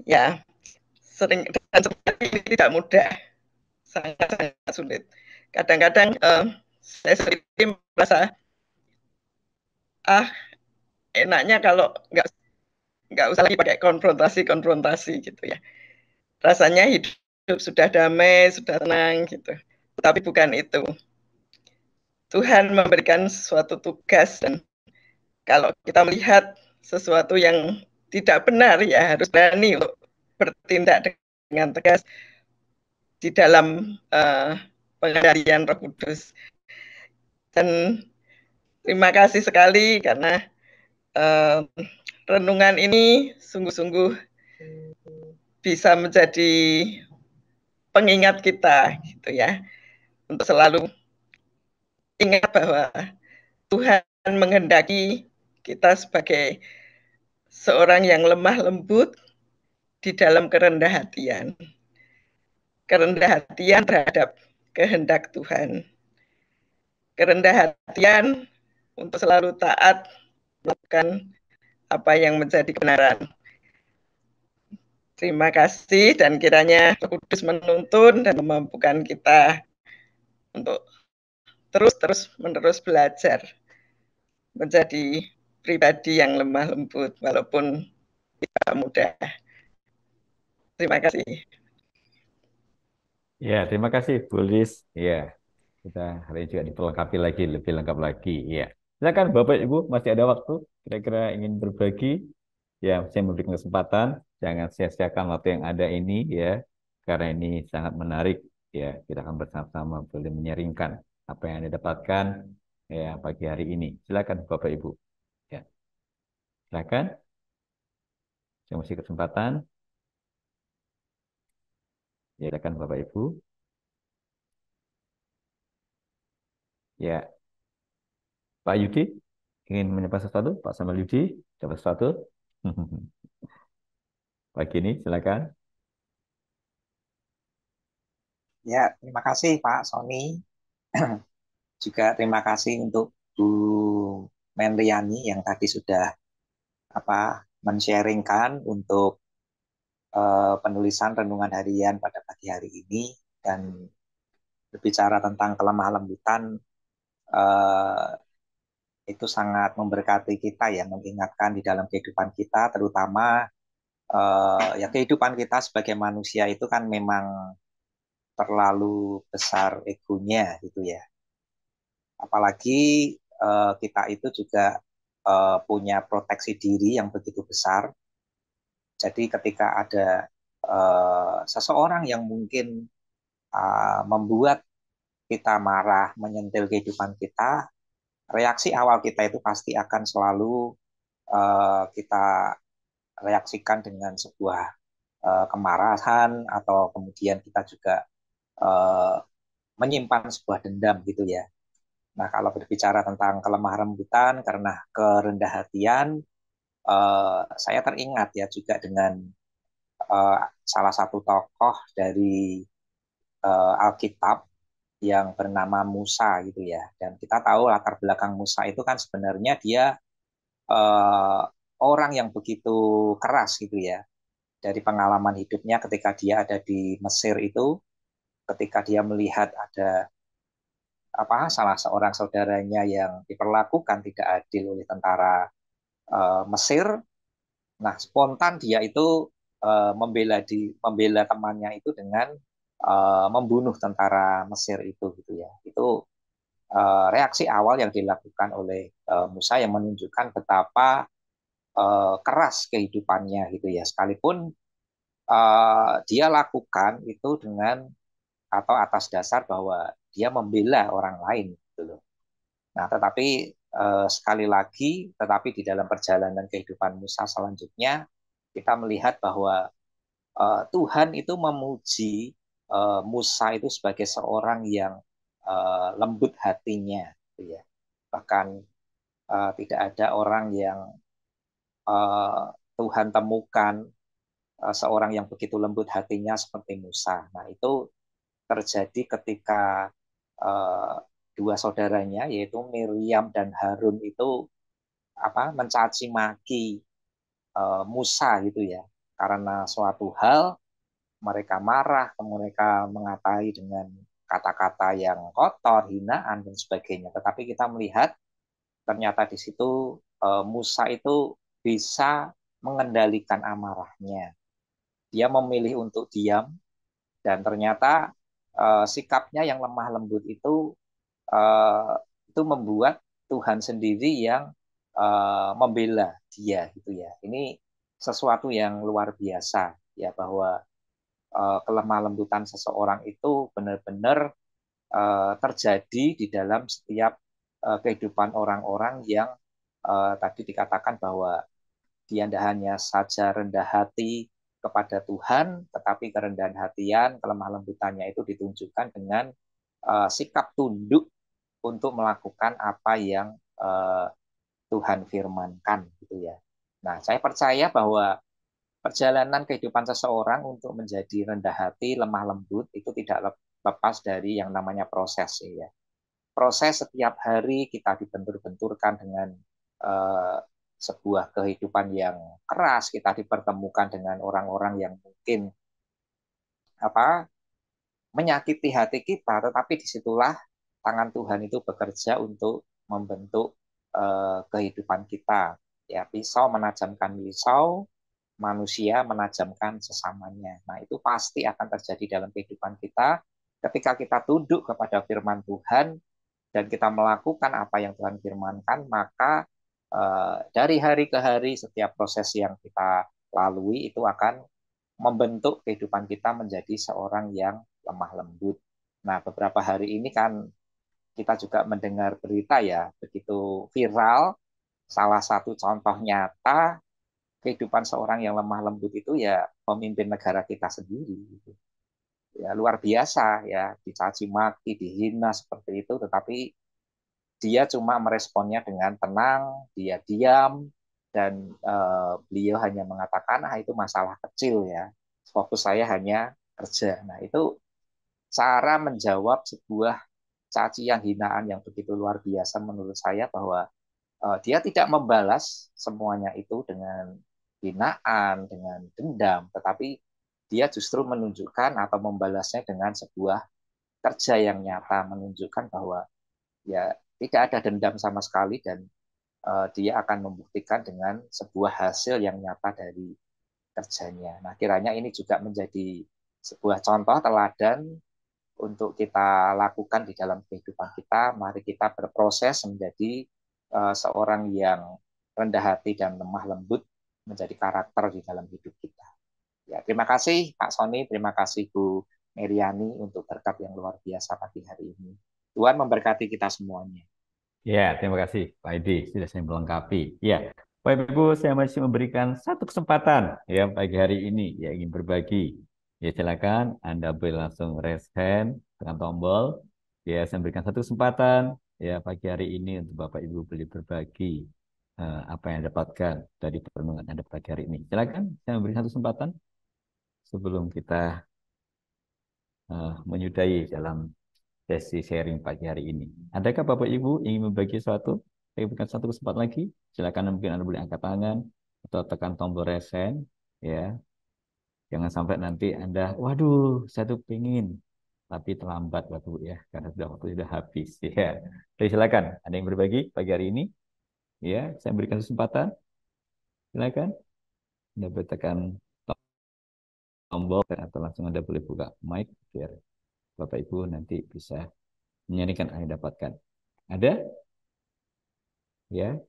Ya, sering dan seperti ini tidak mudah, sangat sulit. kadang-kadang saya sendiri merasa enaknya kalau nggak usah lagi pakai konfrontasi gitu ya. Rasanya hidup sudah damai, sudah tenang gitu. Tapi bukan itu. Tuhan memberikan suatu tugas, dan kalau kita melihat sesuatu yang tidak benar, ya harus berani untuk bertindak dengan tegas di dalam pengendalian Roh Kudus. Dan terima kasih sekali karena renungan ini sungguh-sungguh bisa menjadi pengingat kita gitu ya, untuk selalu ingat bahwa Tuhan menghendaki kita sebagai seorang yang lemah lembut di dalam kerendah hatian terhadap kehendak Tuhan, kerendah hatian untuk selalu taat melakukan apa yang menjadi kebenaran. Terima kasih, dan kiranya Roh Kudus menuntun dan memampukan kita untuk terus-menerus belajar menjadi pribadi yang lemah lembut walaupun tidak mudah. Terima kasih. Ya, terima kasih Bu Lis. Ya, kita hari ini juga diperlengkapi lagi, lebih lengkap lagi. Ya, silakan Bapak Ibu, masih ada waktu. Kira-kira ingin berbagi? Ya, saya memberikan kesempatan. Jangan sia-siakan waktu yang ada ini, ya, karena ini sangat menarik. Ya, kita akan bersama-sama boleh menyaringkan apa yang Anda dapatkan ya pagi hari ini. Silakan Bapak Ibu. Ya, silakan. Saya kasih kesempatan. Ya, silakan Bapak Ibu. Ya, Pak Yudi ingin menyampaikan sesuatu? Pak Samuel Yudi, dapat sesuatu? Pagi ini, silakan. Ya, terima kasih Pak Sony. Juga terima kasih untuk Bu Menriani yang tadi sudah men-sharingkan untuk penulisan renungan harian pada pagi hari ini, dan berbicara tentang kelemah lembutan itu sangat memberkati kita ya, mengingatkan di dalam kehidupan kita, terutama ya kehidupan kita sebagai manusia itu kan memang terlalu besar egonya gitu ya. Apalagi kita itu juga punya proteksi diri yang begitu besar. Jadi ketika ada seseorang yang mungkin membuat kita marah, menyentil kehidupan kita, reaksi awal kita itu pasti akan selalu kita reaksikan dengan sebuah kemarahan, atau kemudian kita juga menyimpan sebuah dendam gitu ya. Nah, kalau berbicara tentang kelemah lembutan karena kerendah hatian, saya teringat ya juga dengan salah satu tokoh dari Alkitab yang bernama Musa gitu ya. Dan kita tahu latar belakang Musa itu kan sebenarnya dia uh, orang yang begitu keras gitu ya. Dari pengalaman hidupnya ketika dia ada di Mesir itu, ketika dia melihat ada salah seorang saudaranya yang diperlakukan tidak adil oleh tentara Mesir. Nah, spontan dia itu membela temannya itu dengan membunuh tentara Mesir itu gitu ya. Itu reaksi awal yang dilakukan oleh Musa yang menunjukkan betapa keras kehidupannya gitu ya. Sekalipun dia lakukan itu dengan atau atas dasar bahwa dia membela orang lain gitu loh. Nah, tetapi sekali lagi, tetapi di dalam perjalanan kehidupan Musa selanjutnya, kita melihat bahwa Tuhan itu memuji Musa itu sebagai seorang yang lembut hatinya, gitu ya. Bahkan tidak ada orang yang Tuhan temukan seorang yang begitu lembut hatinya seperti Musa. Nah, itu terjadi ketika dua saudaranya yaitu Miriam dan Harun itu mencaci maki Musa gitu ya, karena suatu hal mereka marah, mereka mengatai dengan kata-kata yang kotor, hinaan dan sebagainya. Tetapi kita melihat ternyata di situ Musa itu bisa mengendalikan amarahnya. Dia memilih untuk diam dan ternyata sikapnya yang lemah lembut itu membuat Tuhan sendiri yang membela dia gitu ya. Ini sesuatu yang luar biasa ya, bahwa kelemah lembutan seseorang itu benar-benar terjadi di dalam setiap kehidupan orang-orang yang tadi dikatakan bahwa dia tidak hanya saja rendah hati kepada Tuhan, tetapi kerendahan hatian, kelemah lembutannya itu ditunjukkan dengan sikap tunduk untuk melakukan apa yang Tuhan firmankan gitu ya. Nah, saya percaya bahwa perjalanan kehidupan seseorang untuk menjadi rendah hati, lemah lembut itu tidak lepas dari yang namanya proses ya. Proses setiap hari kita dibentur-benturkan dengan sebuah kehidupan yang keras, kita dipertemukan dengan orang-orang yang mungkin menyakiti hati kita, tetapi disitulah tangan Tuhan itu bekerja untuk membentuk kehidupan kita. Ya, pisau menajamkan pisau, manusia menajamkan sesamanya. Nah, itu pasti akan terjadi dalam kehidupan kita ketika kita tunduk kepada firman Tuhan dan kita melakukan apa yang Tuhan firmankan, maka dari hari ke hari setiap proses yang kita lalui itu akan membentuk kehidupan kita menjadi seorang yang lemah lembut. Nah, beberapa hari ini kan kita juga mendengar berita ya, begitu viral, salah satu contoh nyata kehidupan seorang yang lemah lembut itu ya pemimpin negara kita sendiri. Ya, luar biasa ya, dicaci maki, dihina seperti itu, tetapi dia cuma meresponnya dengan tenang, dia diam, dan beliau hanya mengatakan, itu masalah kecil ya, fokus saya hanya kerja. Nah, itu cara menjawab sebuah cacian hinaan yang begitu luar biasa menurut saya, bahwa dia tidak membalas semuanya itu dengan hinaan, dengan dendam, tetapi dia justru menunjukkan atau membalasnya dengan sebuah kerja yang nyata, menunjukkan bahwa ya tidak ada dendam sama sekali, dan dia akan membuktikan dengan sebuah hasil yang nyata dari kerjanya. Nah, kiranya ini juga menjadi sebuah contoh teladan untuk kita lakukan di dalam kehidupan kita. Mari kita berproses menjadi seorang yang rendah hati dan lemah lembut, menjadi karakter di dalam hidup kita. Ya, terima kasih Pak Sony, terima kasih Bu Meriani untuk berkat yang luar biasa pagi hari ini. Tuhan memberkati kita semuanya. Ya, terima kasih Pak Edi sudah saya melengkapi. Ya, Bapak Ibu, saya masih memberikan satu kesempatan ya pagi hari ini ya ingin berbagi. Ya, silakan Anda boleh langsung raise hand tekan tombol. Ya, saya berikan satu kesempatan ya pagi hari ini untuk Bapak Ibu boleh berbagi apa yang dapatkan dari perenungan Anda pagi hari ini. Silakan, saya memberikan satu kesempatan sebelum kita menyudahi dalam sesi sharing pagi hari ini. Adakah Bapak Ibu ingin membagi sesuatu? Saya berikan satu kesempatan lagi. Silakan, mungkin Anda boleh angkat tangan atau tekan tombol raise hand, ya. Jangan sampai nanti Anda, waduh, saya tuh pengen, tapi terlambat Bapak Ibu ya, karena sudah waktu sudah habis ya. Jadi silakan, ada yang berbagi pagi hari ini? Ya, saya berikan kesempatan. Silakan. Anda boleh tekan tombol atau langsung Anda boleh buka mic biar Bapak Ibu nanti bisa menyanyikan yang dapatkan. Ada? Ya.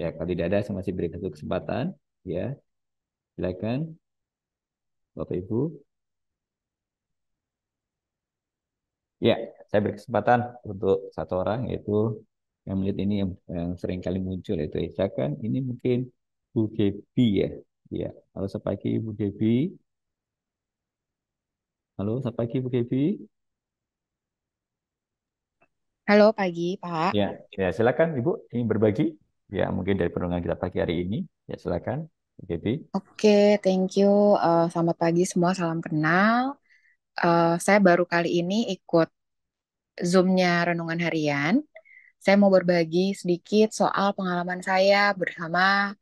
Ya, kalau tidak ada, saya masih berikan satu kesempatan. Ya, silakan, Bapak Ibu. Ya, saya beri kesempatan untuk satu orang, yaitu yang melihat ini yang sering kali muncul, yaitu silakan. Ini mungkin Bu Gebi ya. Ya, halo selamat pagi Bu Gebi. Halo selamat pagi Bu Gebi. Halo pagi, Pak. Ya, ya silakan Ibu ingin berbagi. Ya, mungkin dari perenungan kita pagi hari ini. Ya, silakan Bu Gebi. Oke, thank you. Selamat pagi semua, salam kenal. Saya baru kali ini ikut Zoom-nya Renungan Harian. Saya mau berbagi sedikit soal pengalaman saya bersama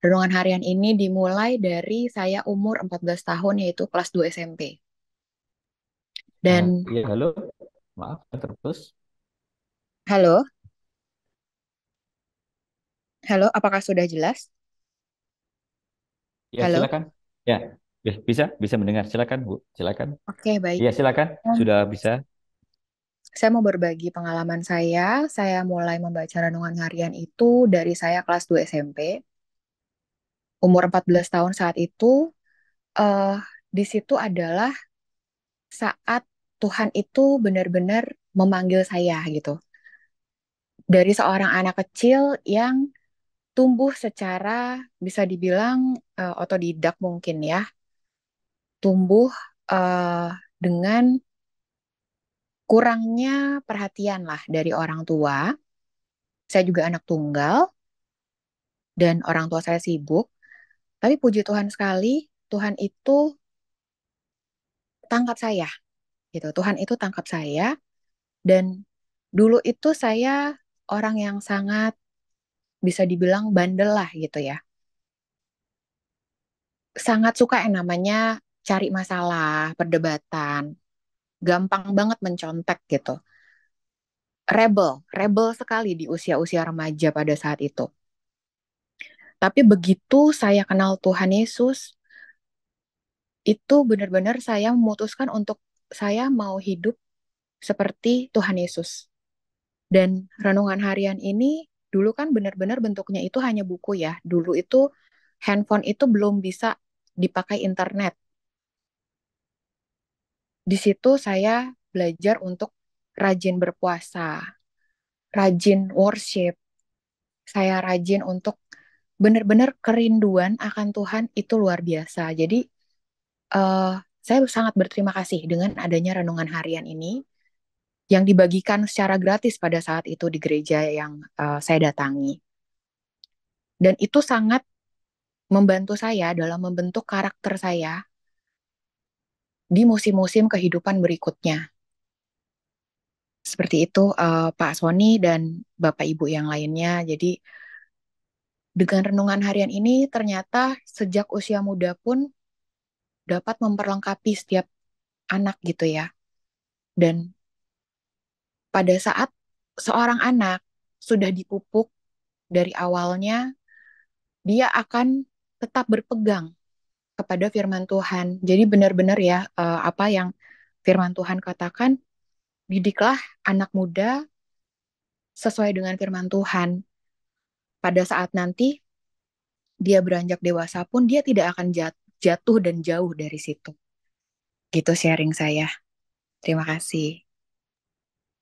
Renungan Harian ini dimulai dari saya umur 14 tahun, yaitu kelas 2 SMP. Dan Iya, halo. Maaf, terus. halo, halo, apakah sudah jelas? Ya, Halo, silakan. Ya, bisa, bisa mendengar. Silakan, Bu. Silakan. oke baik. Iya, silakan. Sudah bisa. Saya mau berbagi pengalaman saya. Saya mulai membaca renungan harian itu dari saya kelas 2 SMP, umur 14 tahun saat itu. eh di situ adalah saat Tuhan itu benar-benar memanggil saya gitu. Dari seorang anak kecil yang tumbuh secara bisa dibilang otodidak mungkin ya, tumbuh eh, dengan kurangnya perhatian lah dari orang tua. Saya juga anak tunggal dan orang tua saya sibuk. Tapi puji Tuhan sekali, Tuhan itu tangkap saya gitu. Tuhan itu tangkap saya dan dulu itu saya orang yang sangat bisa dibilang bandel lah gitu ya. Sangat suka yang namanya cari masalah, perdebatan, gampang banget mencontek gitu. Rebel sekali di usia-usia remaja pada saat itu. Tapi begitu saya kenal Tuhan Yesus, itu benar-benar saya memutuskan untuk saya mau hidup seperti Tuhan Yesus. Dan renungan harian ini dulu kan benar-benar bentuknya itu hanya buku ya. Dulu itu handphone itu belum bisa dipakai internet. Di situ saya belajar untuk rajin berpuasa, rajin worship, saya rajin untuk benar-benar kerinduan akan Tuhan itu luar biasa. Jadi eh, saya sangat berterima kasih dengan adanya renungan harian ini yang dibagikan secara gratis pada saat itu di gereja yang saya datangi. Dan itu sangat membantu saya dalam membentuk karakter saya di musim-musim kehidupan berikutnya. Seperti itu Pak Sony dan Bapak Ibu yang lainnya. Jadi dengan renungan harian ini ternyata sejak usia muda pun dapat memperlengkapi setiap anak gitu ya. Dan pada saat seorang anak sudah dipupuk dari awalnya, dia akan tetap berpegang kepada firman Tuhan. Jadi benar-benar ya apa yang firman Tuhan katakan, didiklah anak muda sesuai dengan firman Tuhan. Pada saat nanti dia beranjak dewasa pun dia tidak akan jatuh dan jauh dari situ. Gitu sharing saya. Terima kasih.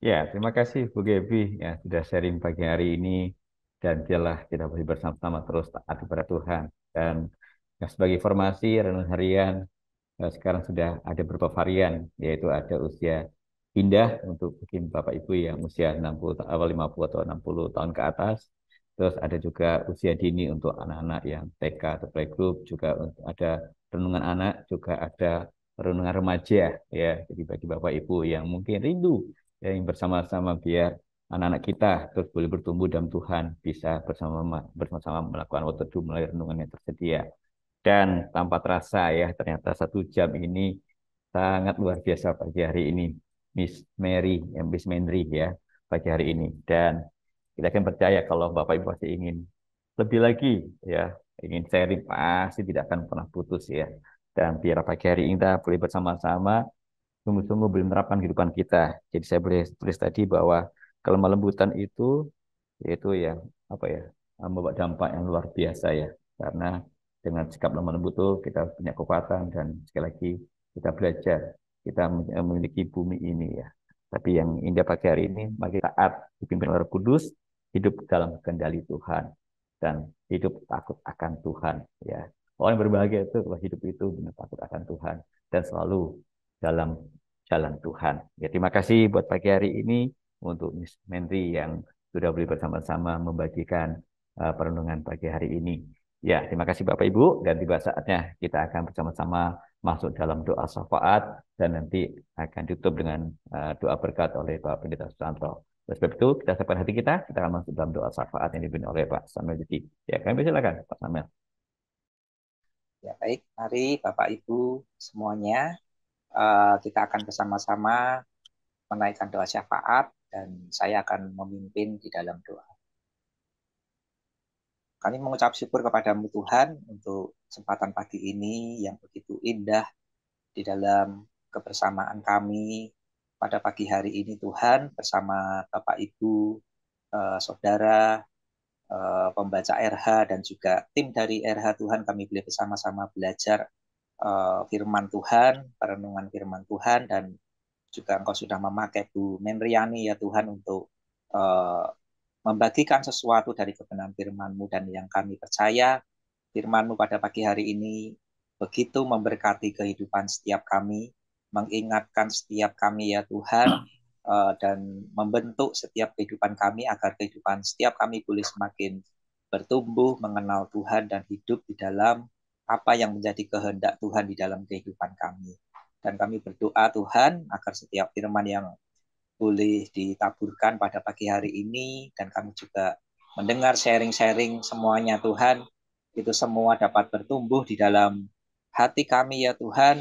Ya, terima kasih Bu Gebi ya sudah sharing pagi hari ini dan biarlah kita boleh bersama-sama terus taat kepada Tuhan. Dan ya, sebagai informasi renungan harian sekarang sudah ada beberapa varian, yaitu ada usia indah untuk mungkin Bapak Ibu yang usia 60 awal 50 atau 60 tahun ke atas. Terus ada juga usia dini untuk anak-anak yang TK atau playgroup, juga ada renungan anak, juga ada renungan remaja ya. Jadi bagi Bapak Ibu yang mungkin rindu yang bersama-sama biar anak-anak kita terus boleh bertumbuh dalam Tuhan, bisa bersama-sama melakukan waktu melalui renungan yang tersedia. Dan tanpa terasa ya, ternyata 1 jam ini sangat luar biasa pagi hari ini, Miss Mendri ya, pagi hari ini. Dan kita akan percaya kalau Bapak Ibu pasti ingin lebih lagi ya, ingin sharing pasti tidak akan pernah putus ya. Dan biar pagi hari ini kita boleh bersama-sama sungguh-sungguh boleh menerapkan kehidupan kita. Jadi saya boleh tulis tadi bahwa kelemah lembutan itu yaitu ya apa ya membawa dampak yang luar biasa ya, karena dengan sikap lemah lembut itu kita punya kekuatan dan sekali lagi kita belajar kita memiliki bumi ini ya. Tapi yang indah pagi hari ini bagi taat dipimpin oleh Roh Kudus, hidup dalam kendali Tuhan dan hidup takut akan Tuhan ya. Orang yang berbahagia itu kalau hidup itu benar takut akan Tuhan dan selalu dalam jalan Tuhan. Ya, terima kasih buat pagi hari ini untuk Miss Mendri yang sudah boleh bersama-sama membagikan perenungan pagi hari ini. Ya, terima kasih Bapak Ibu dan tiba saatnya kita akan bersama-sama masuk dalam doa syafaat dan nanti akan ditutup dengan doa berkat oleh Pak Pendeta Susanto. Oleh sebab itu, kita siapkan hati kita akan masuk dalam doa syafaat yang dipimpin oleh Pak Samuel Jadi. Ya, kami silakan Pak Samuel. Ya, baik. Mari Bapak Ibu semuanya kita akan bersama-sama menaikkan doa syafaat dan saya akan memimpin di dalam doa. Kami mengucap syukur kepadamu Tuhan untuk kesempatan pagi ini yang begitu indah di dalam kebersamaan kami pada pagi hari ini Tuhan bersama Bapak Ibu, saudara, pembaca RH dan juga tim dari RH Tuhan kami boleh bersama-sama belajar firman Tuhan, perenungan firman Tuhan dan juga Engkau sudah memakai Bu Menriani ya Tuhan untuk membagikan sesuatu dari kebenaran firman-Mu dan yang kami percaya firman-Mu pada pagi hari ini begitu memberkati kehidupan setiap kami, mengingatkan setiap kami ya Tuhan dan membentuk setiap kehidupan kami agar kehidupan setiap kami boleh semakin bertumbuh, mengenal Tuhan dan hidup di dalam apa yang menjadi kehendak Tuhan di dalam kehidupan kami. Dan kami berdoa Tuhan agar setiap firman yang boleh ditaburkan pada pagi hari ini dan kami juga mendengar sharing-sharing semuanya Tuhan, itu semua dapat bertumbuh di dalam hati kami ya Tuhan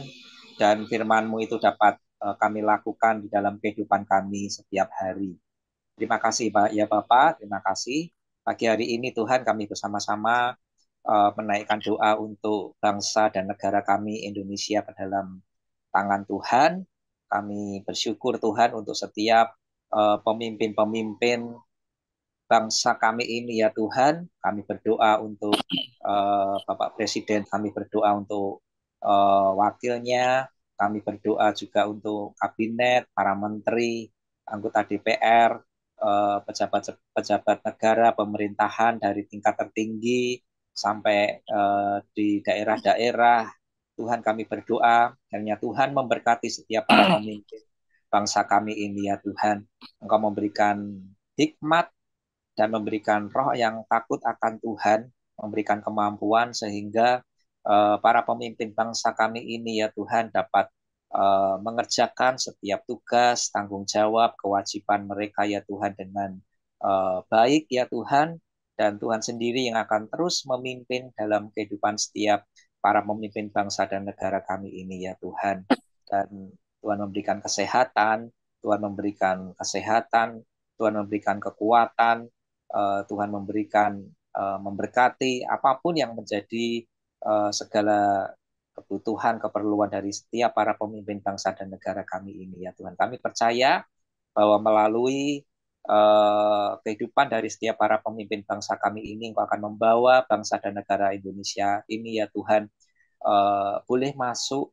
dan firman-Mu itu dapat kami lakukan di dalam kehidupan kami setiap hari. Terima kasih Pak ya Bapak, terima kasih. Pagi hari ini Tuhan kami bersama-sama menaikkan doa untuk bangsa dan negara kami Indonesia ke dalam tangan Tuhan. Kami bersyukur Tuhan untuk setiap pemimpin-pemimpin bangsa kami ini ya Tuhan. Kami berdoa untuk Bapak Presiden, kami berdoa untuk wakilnya, kami berdoa juga untuk kabinet, para menteri, anggota DPR, pejabat negara, pemerintahan dari tingkat tertinggi sampai di daerah-daerah. Tuhan kami berdoa, kiranya Tuhan memberkati setiap para pemimpin bangsa kami ini ya Tuhan. Engkau memberikan hikmat dan memberikan roh yang takut akan Tuhan, memberikan kemampuan sehingga para pemimpin bangsa kami ini ya Tuhan dapat mengerjakan setiap tugas, tanggung jawab, kewajiban mereka ya Tuhan dengan baik ya Tuhan. Dan Tuhan sendiri yang akan terus memimpin dalam kehidupan setiap para pemimpin bangsa dan negara kami ini ya Tuhan. Dan Tuhan memberikan kesehatan, Tuhan memberikan kesehatan, Tuhan memberikan kekuatan, Tuhan memberikan memberkati apapun yang menjadi segala kebutuhan, keperluan dari setiap para pemimpin bangsa dan negara kami ini ya Tuhan. Kami percaya bahwa melalui kehidupan dari setiap para pemimpin bangsa kami ini, Engkau akan membawa bangsa dan negara Indonesia ini ya Tuhan boleh masuk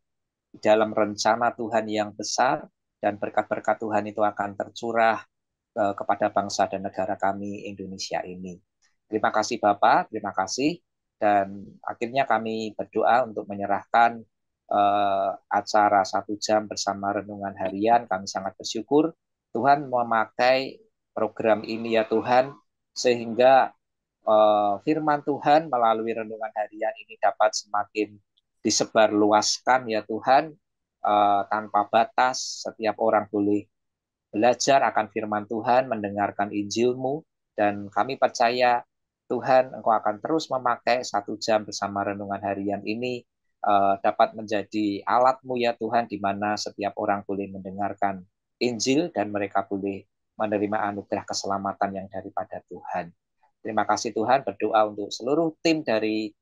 dalam rencana Tuhan yang besar dan berkat-berkat Tuhan itu akan tercurah kepada bangsa dan negara kami Indonesia ini. Terima kasih Bapak, terima kasih. Dan akhirnya kami berdoa untuk menyerahkan acara 1 jam bersama renungan harian. Kami sangat bersyukur Tuhan memakai program ini ya Tuhan, sehingga firman Tuhan melalui renungan harian ini dapat semakin disebarluaskan ya Tuhan, tanpa batas. Setiap orang boleh belajar akan firman Tuhan, mendengarkan Injil-Mu, dan kami percaya Tuhan Engkau akan terus memakai 1 jam bersama renungan harian ini dapat menjadi alat-Mu ya Tuhan, di mana setiap orang boleh mendengarkan Injil dan mereka boleh menerima anugerah keselamatan yang daripada Tuhan. Terima kasih Tuhan, berdoa untuk seluruh tim dari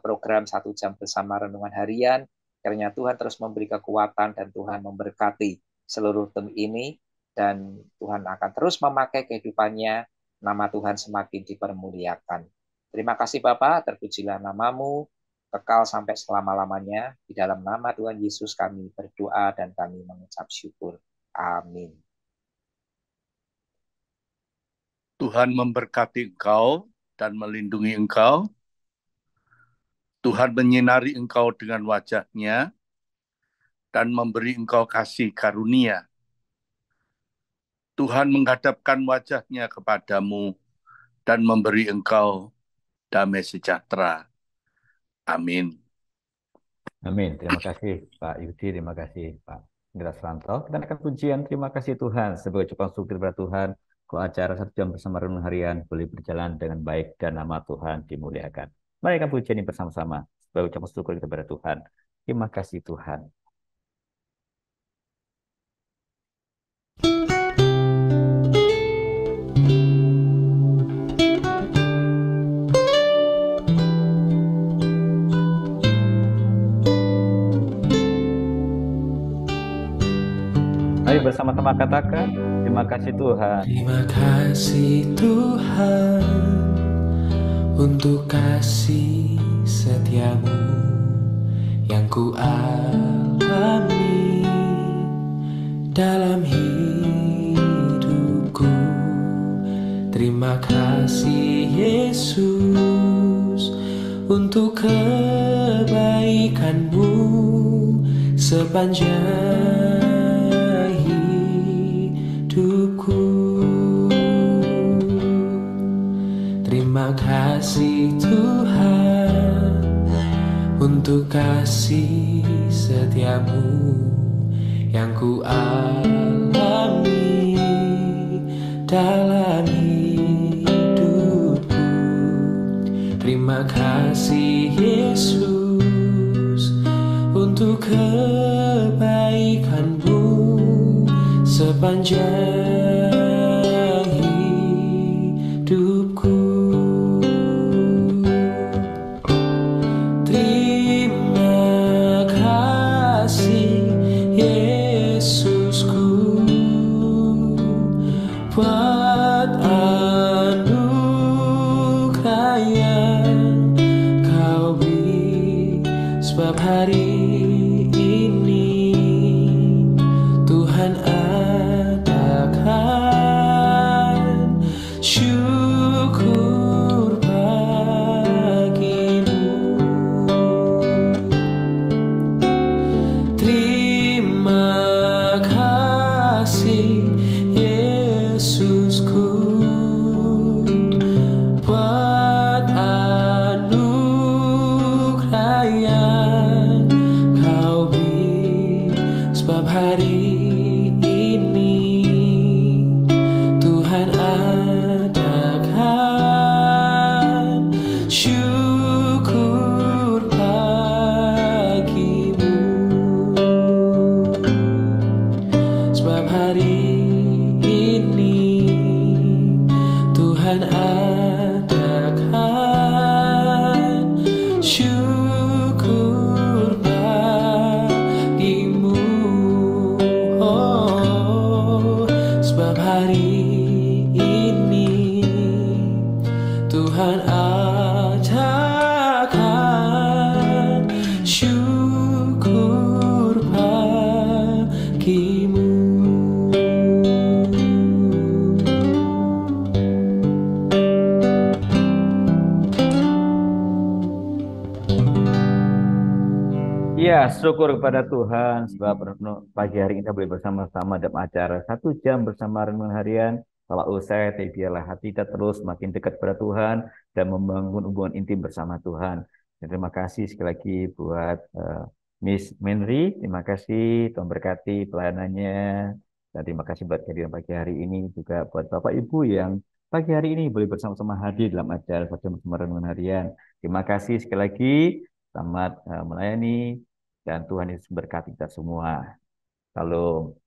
program 1 jam bersama renungan harian. Kiranya Tuhan terus memberi kekuatan dan Tuhan memberkati seluruh tim ini dan Tuhan akan terus memakai kehidupannya, nama Tuhan semakin dipermuliakan. Terima kasih Bapa, terpujilah nama-Mu, kekal sampai selama-lamanya. Di dalam nama Tuhan Yesus kami berdoa dan kami mengucap syukur. Amin. Tuhan memberkati engkau dan melindungi engkau. Tuhan menyinari engkau dengan wajah-Nya dan memberi engkau kasih karunia. Tuhan menghadapkan wajah-Nya kepadamu dan memberi engkau damai sejahtera. Amin. Amin. Terima kasih Pak Yudi, terima kasih Pak Indra Sranto. Kita akan pujian terima kasih Tuhan sebagai ucapan syukur kepada Tuhan. Kalau acara 1 jam bersama renungan harian boleh berjalan dengan baik dan nama Tuhan dimuliakan. Mari kita pujian ini bersama-sama sebagai ucapan syukur kepada Tuhan. Terima kasih Tuhan. bersama-sama katakan, terima kasih Tuhan. Terima kasih Tuhan untuk kasih setiamu yang ku alami dalam hidupku. Terima kasih Yesus untuk kebaikanmu sepanjang hidupku. Terima kasih Tuhan untuk kasih setiamu yang ku alami dalam hidupku. Terima kasih Yesus untuk kebaikanmu sepanjang hidupku. Terima kasih Yesusku buat anugerah yang kau beri, sebab hari ini Tuhan adakan syukur bagimu. Terima kasih Yesusku buat anugerah yang kau beri, sebab hari ini Tuhan adakan syukur bagimu. Sebab hari ini Tuhan adakan syukur bagimu. Oh, sebab hari ini Tuhan adakan syukur bagimu. Ya, syukur kepada Tuhan sebab pagi hari ini kita boleh bersama-sama dalam acara 1 jam bersama renungan harian. Kalau usai, tapi biarlah hati kita terus makin dekat kepada Tuhan dan membangun hubungan intim bersama Tuhan. Dan terima kasih sekali lagi buat Miss Menri. Terima kasih, Tuhan berkati pelayanannya. Dan terima kasih buat kehadiran pagi hari ini juga buat Bapak Ibu yang pagi hari ini boleh bersama-sama hadir dalam acara 1 jam bersama renungan harian. Terima kasih sekali lagi. Selamat melayani dan Tuhan Yesus berkati kita semua. Salam.